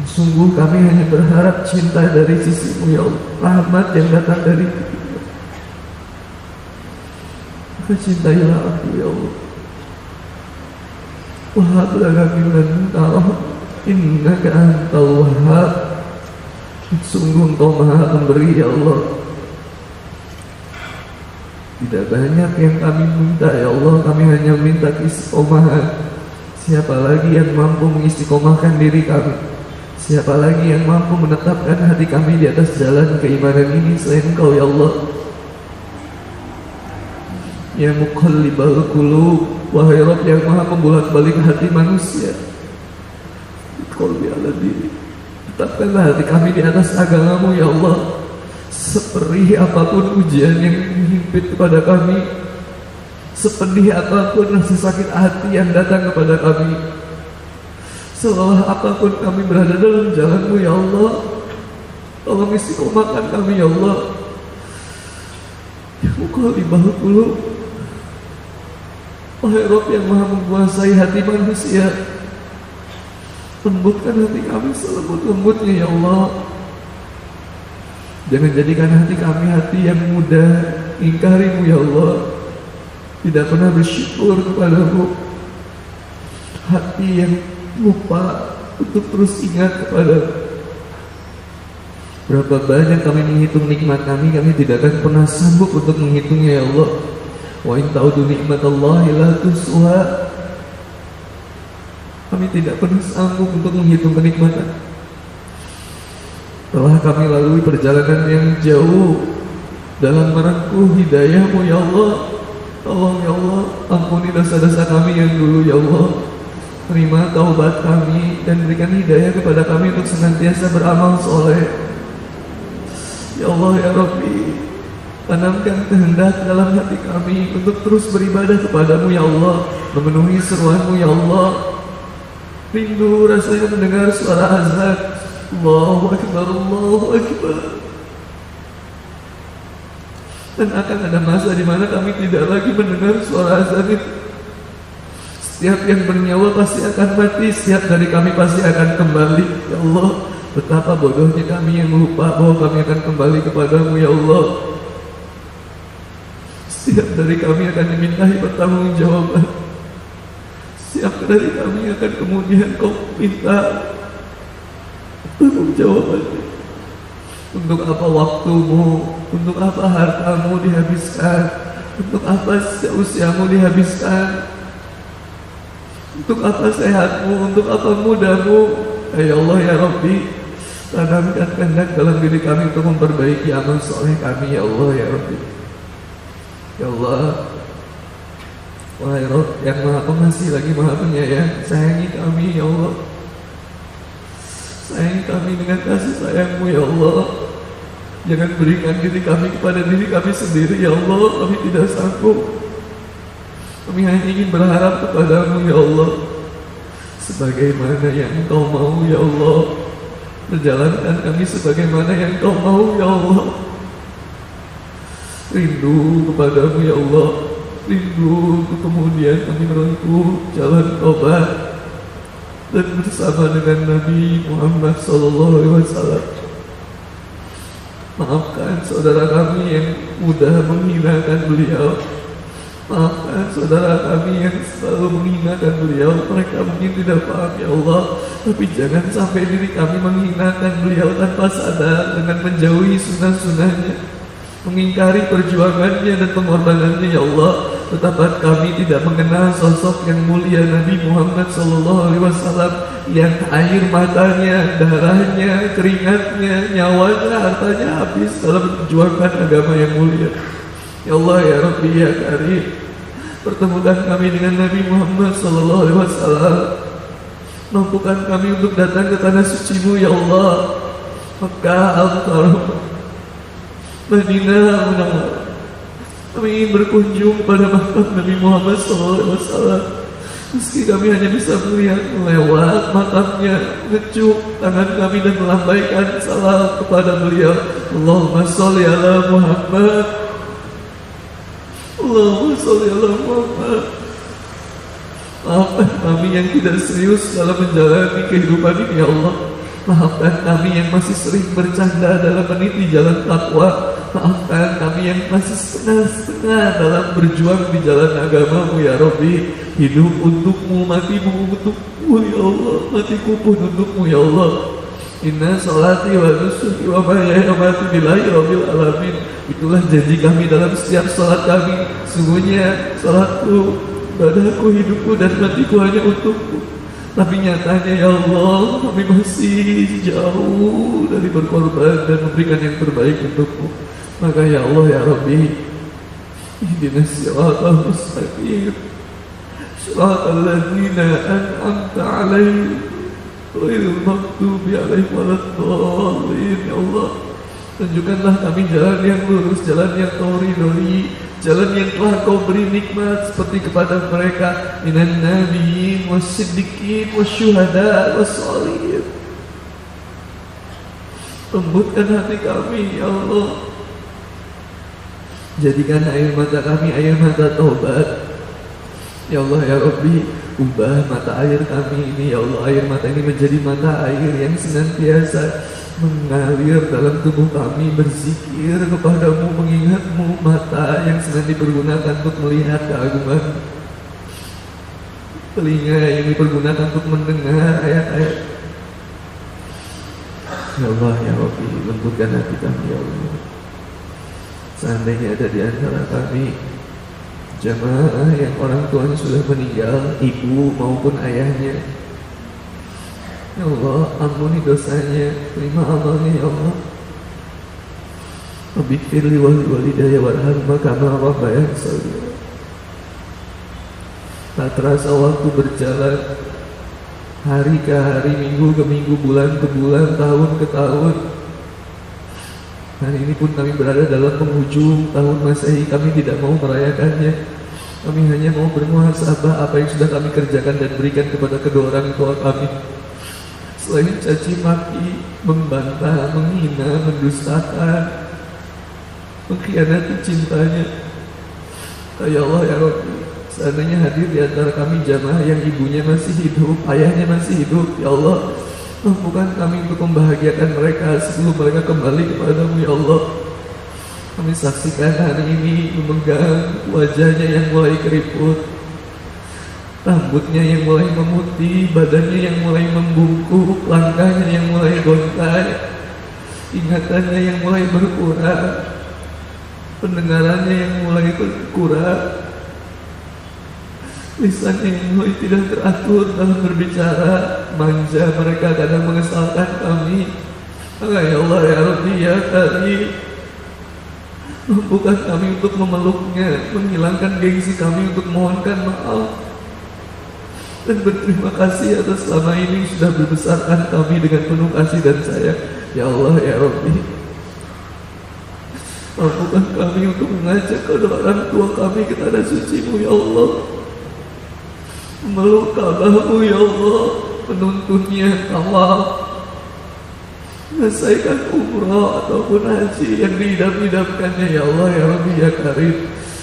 sungguh kami hanya berharap cinta dari sisimu ya Allah, rahmat yang datang dari maka cintailah aku ya Allah. Wahab lana min ladunka rahmah innaka antal wahhab, sungguh Engkau maha pemberi ya Allah. Tidak banyak yang kami minta ya Allah, kami hanya minta istiqomahan. Siapa lagi yang mampu mengistiqomahkan diri kami? Siapa lagi yang mampu menetapkan hati kami di atas jalan keimanan ini selain Engkau ya Allah? Ya muqallibal qulub, wahai Rabb yang maha membolak-balik hati manusia. Qalbi ala diri, tetapkanlah hati kami di atas agamamu ya Allah. Seperih apapun ujian yang menghimpit kepada kami, sepedih apapun rasa sakit hati yang datang kepada kami, selelah apapun kami berada dalam jalanmu ya Allah, tolong istiqomahkan kami ya Allah. Ya muqallibal qulub, wahai Rabb yang maha menguasai hati manusia, lembutkan hati kami selembut-lembutnya ya Allah. Jangan jadikan hati kami hati yang mudah ingkarimu ya Allah. tidak pernah bersyukur kepadamu, hati yang lupa untuk terus ingat kepadamu. Berapa banyak kami menghitung nikmat kami tidak akan pernah sanggup untuk menghitungnya ya Allah. Wa in ta'udu nikmatallahi la tuhsuha. Kami tidak pernah sanggup untuk menghitung kenikmatan. Telah kami lalui perjalanan yang jauh dalam merangkuh hidayah-Mu ya Allah. Tolong ya Allah, ampuni dosa-dosa kami yang dulu ya Allah. Terima taubat kami dan berikan hidayah kepada kami untuk senantiasa beramal soleh. Ya Allah ya Rabbi, tanamkan kehendak dalam hati kami untuk terus beribadah kepadamu ya Allah, memenuhi seruanmu ya Allah. Rindu rasanya mendengar suara azan, Allahu Akbar, Allahu Akbar. Dan akan ada masa di mana kami tidak lagi mendengar suara azan itu. Setiap yang bernyawa pasti akan mati, setiap dari kami pasti akan kembali ya Allah. Betapa bodohnya kami yang lupa bahwa kami akan kembali kepadamu ya Allah. Setiap dari kami akan dimintai pertanggungjawaban. Setiap dari kami akan kemudian kau minta pertanggungjawaban. Untuk apa waktumu, untuk apa hartamu dihabiskan, untuk apa usiamu dihabiskan, untuk apa sehatmu, untuk apa mudamu. Ya Allah ya Rabbi, tanamkan kehendak dalam diri kami untuk memperbaiki amal soleh kami ya Allah ya Rabbi. Ya Allah, wahai Rabb yang maha pengasih lagi maha penyayang, sayangi kami ya Allah. Sayangi kami dengan kasih sayang-Mu ya Allah. Jangan berikan diri kami kepada diri kami sendiri ya Allah. Kami tidak sanggup. Kami hanya ingin berharap kepadamu ya Allah. Sebagaimana yang Engkau mau ya Allah, perjalankan kami sebagaimana yang Engkau mau ya Allah. Rindu kepadamu ya Allah, rindu untuk kemudian kami menempuh jalan taubat dan bersama dengan Nabi Muhammad SAW. Maafkan saudara kami yang mudah menghinakan beliau. Maafkan saudara kami yang selalu menghinakan beliau. Mereka mungkin tidak paham ya Allah, tapi jangan sampai diri kami menghinakan beliau tanpa sadar dengan menjauhi sunnah-sunnahnya, mengingkari perjuangannya dan pengorbanannya ya Allah. Betapa kami tidak mengenal sosok yang mulia Nabi Muhammad SAW yang air matanya, darahnya, keringatnya, nyawanya, hartanya habis dalam memperjuangkan agama yang mulia. Ya Allah ya Rabbi ya Karim, pertemukan kami dengan Nabi Muhammad SAW. Mampukan kami untuk datang ke tanah suci-Mu ya Allah, Mekah Al-Mukarramah, Madinah Munawwarah. Kami ingin berkunjung pada makam Nabi Muhammad SAW. Meski kami hanya bisa melihat lewat makamnya, ngecuk tangan kami dan melambaikan salam kepada beliau. Allahumma sholli ala Muhammad, Allahumma sholli ala Muhammad. Maafkan kami yang tidak serius dalam menjalani kehidupan ini ya Allah. Maafkan kami yang masih sering bercanda dalam meniti jalan takwa. Maafkan kami yang masih setengah-setengah dalam berjuang di jalan agama-Mu ya Rabbi. Hidup untukmu, matimu untukmu ya Allah. Matiku pun untukmu ya Allah. Inna salati wa nusuki wa mahyaya wa mamati lillahi rabbil alamin. Itulah janji kami dalam setiap salat kami. Sungguhnya salatku, ibadahku, hidupku dan matiku hanya untukmu. Tapi nyatanya ya Allah, kami masih jauh dari berkorban dan memberikan yang terbaik untukmu. Maka ya Allah ya Rabbi, ihdinas siratal mustaqim, siratal ladzina an'amta 'alaihim ghairil maghdubi 'alaihim waladdallin. Ya Allah, tunjukkanlah kami jalan yang lurus, jalan yang Kau ridhoi, jalan yang telah Kau beri nikmat seperti kepada mereka minan nabiyyin was-siddiqin wasyuhada was-shalihin. Lembutkan hati kami ya Allah. Jadikan air mata kami air mata taubat. Ya Allah ya Rabbi, ubah mata air kami ini ya Allah. Air mata ini menjadi mata air yang senantiasa mengalir dalam tubuh kami, berzikir kepadamu, mengingatmu, mata yang senang dipergunakan untuk melihat keagungan, telinga yang dipergunakan untuk mendengar ayat-ayat. Ya Allah, ya Rabbi, lembutkan hati kami, ya Allah. Seandainya ada di antara kami jamaah yang orang tuanya sudah meninggal, ibu maupun ayahnya, ya Allah, ampuni dosanya, terima amalnya, ya Allah. Wabighfirli walidayya warhamhuma kama rabbayani shaghira. Tak terasa waktu berjalan, hari ke hari, minggu ke minggu, bulan ke bulan, tahun ke tahun. Hari ini pun kami berada dalam penghujung tahun Masehi. Kami tidak mau merayakannya. Kami hanya mau bermuhasabah apa yang sudah kami kerjakan dan berikan kepada kedua orang tua kami. Selain caci maki, membantah, menghina, mendustakan, mengkhianati cintanya. Ya Allah, ya Rabbi, seandainya hadir di antara kami jamaah yang ibunya masih hidup, ayahnya masih hidup, ya Allah, mampukan kami untuk membahagiakan mereka sebelum mereka kembali kepadamu, ya Allah. Kami saksikan hari ini memegang wajahnya yang mulai keriput, rambutnya yang mulai memutih, badannya yang mulai membungkuk, langkahnya yang mulai gontai, ingatannya yang mulai berkurang, pendengarannya yang mulai berkurang, lisannya yang mulai tidak teratur dalam berbicara, manja mereka kadang mengesalkan kami. Ya Allah, ya Rabbi, ya Karim, mampukan kami untuk memeluknya, menghilangkan gengsi kami untuk mohonkan maaf dan berterima kasih atas selama ini sudah membesarkan kami dengan penuh kasih dan sayang. Ya Allah, ya Rabbi, mampukan kami untuk mengajak kedua orang tua kami ke tanah suci-Mu, ya Allah, memeluk Ka'bah-Mu, ya Allah, penuntunnya tawaf, menyelesaikan umrah ataupun haji yang diidam-idamkannya, ya Allah, ya Rabbi, ya Karim.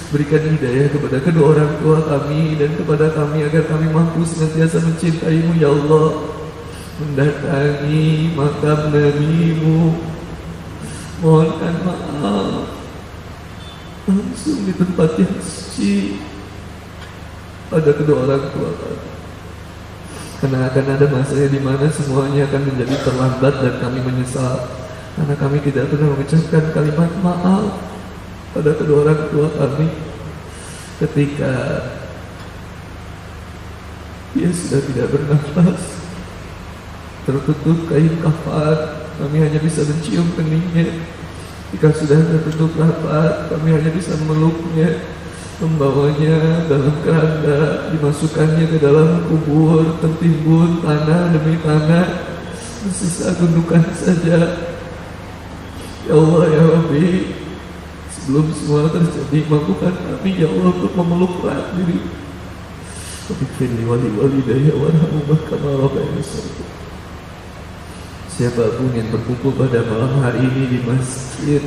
Berikan hidayah kepada kedua orang tua kami dan kepada kami agar kami mampu senantiasa mencintai-Mu, ya Allah, mendatangi makam Nabi-Mu, mohonkan maaf langsung di tempat yang suci pada kedua orang tua kami. Karena akan ada masanya di mana semuanya akan menjadi terlambat dan kami menyesal karena kami tidak pernah mengucapkan kalimat maaf pada kedua orang tua kami ketika dia sudah tidak bernafas, tertutup kain kafan, kami hanya bisa mencium keningnya. Jika sudah tertutup rapat, kami hanya bisa memeluknya, membawanya dalam keranda, dimasukkannya ke dalam kubur, tertimbun tanah demi tanah, tersisa gundukan saja. Ya Allah, ya Rabbi, sebelum semua terjadi, mampukan kami, ya Allah, untuk memeluk erat diri. Wabighfirli walidayya warhamhuma kama rabbayani shaghira. Siapapun yang berkumpul pada malam hari ini di masjid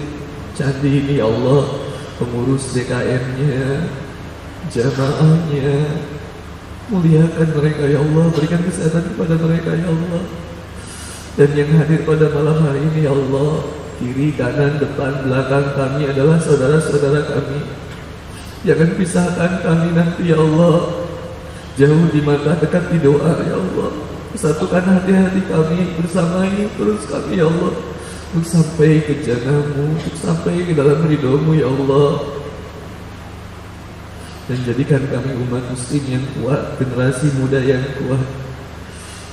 candi ini, ya Allah, pengurus DKM-nya, jamaahnya, muliakan mereka, ya Allah, berikan kesehatan kepada mereka, ya Allah. Dan yang hadir pada malam hari ini, ya Allah, kiri, kanan, depan, belakang kami adalah saudara-saudara kami. Jangan pisahkan kami nanti, ya Allah, jauh di mata, dekat di doa, ya Allah. Satukan hati-hati kami, bersamai terus kami, ya Allah, untuk sampai ke jannah-Mu, untuk sampai ke dalam ridho-Mu, ya Allah. Dan jadikan kami umat muslim yang kuat, generasi muda yang kuat.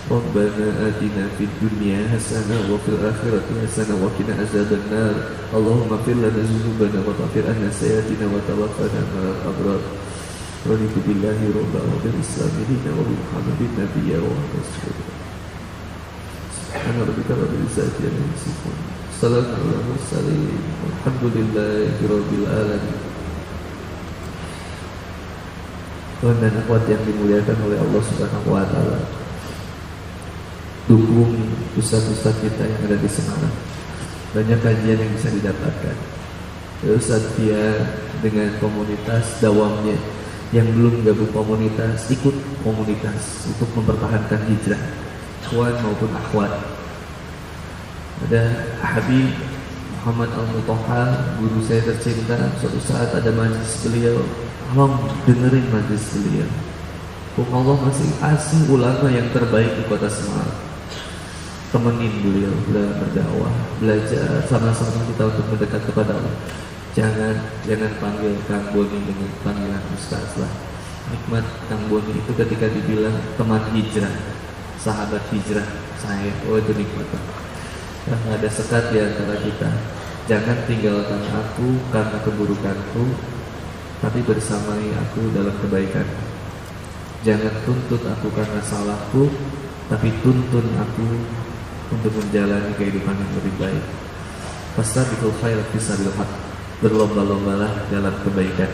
Rabbana atina fid dunya hasanah wa fil akhirati hasanah wa qina azabannar. Allahumma fir lana dzunubana wa ghfir anna sayyi'atina wa tawaffana ma'al abrar. Raditu billahi rabban wa bil islami dinan wa bi Muhammadin nabiyyan wa rasulullah. Subhana rabbika rabbil izzati amma yasifun. Salamun alal mursalin. Walhamdulillahi rabbil alamin. Tuhan dan akhwat yang dimuliakan oleh Allah Subhanahu wa taala, dukung ustaz-ustaz kita yang ada di Semarang. Banyak kajian yang bisa didapatkan. Ustaz dia dengan komunitas dawamnya, yang belum gabung komunitas, ikut komunitas untuk mempertahankan hijrah, ikhwan maupun akhwat. Ada Habib Muhammad Al-Mutahha, guru saya tercinta. Suatu saat ada majlis beliau, tolong dengerin majlis beliau. Allah masih asing ulama yang terbaik di kota Semarang. Temenin beliau berdakwah, belajar sama-sama kita untuk mendekat kepada Allah. Jangan panggil Kang Boni dengan panggilan Ustaz lah. Nikmat Kang Boni itu ketika dibilang teman hijrah, sahabat hijrah saya, itu nikmat. Nggak ada sekat di antara kita. Jangan tinggalkan aku karena keburukanku, tapi bersamai aku dalam kebaikan. Jangan tuntut aku karena salahku, tapi tuntun aku untuk menjalani kehidupan yang lebih baik. Fastabiqul khairat fisabilil haq. Berlomba-lombalah dalam kebaikan.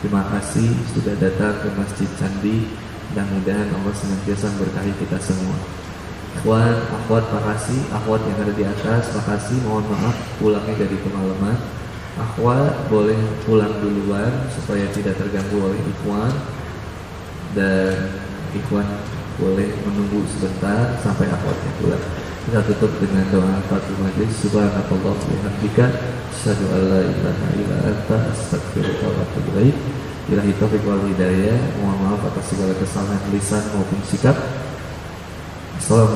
Terima kasih sudah datang ke Masjid Candi. Mudah-mudahan Allah senantiasa memberkahi kita semua. Ikhwan, akhwat, makasih. Akhwat yang ada di atas, makasih. Mohon maaf pulangnya dari kemalaman. Akhwat boleh pulang duluan supaya tidak terganggu oleh ikhwan. Dan ikhwan boleh menunggu sebentar sampai akhwatnya pulang. Kita tutup dengan doa Fatul Majlis. Subhanakallah bihamdika asyhadu an la ilaha illa anta astaghfiruka wa atubu ilaik. Billahi taufiq wal hidayah. Mohon maaf atas segala kesalahan lisan maupun sikap. Assalamualaikum.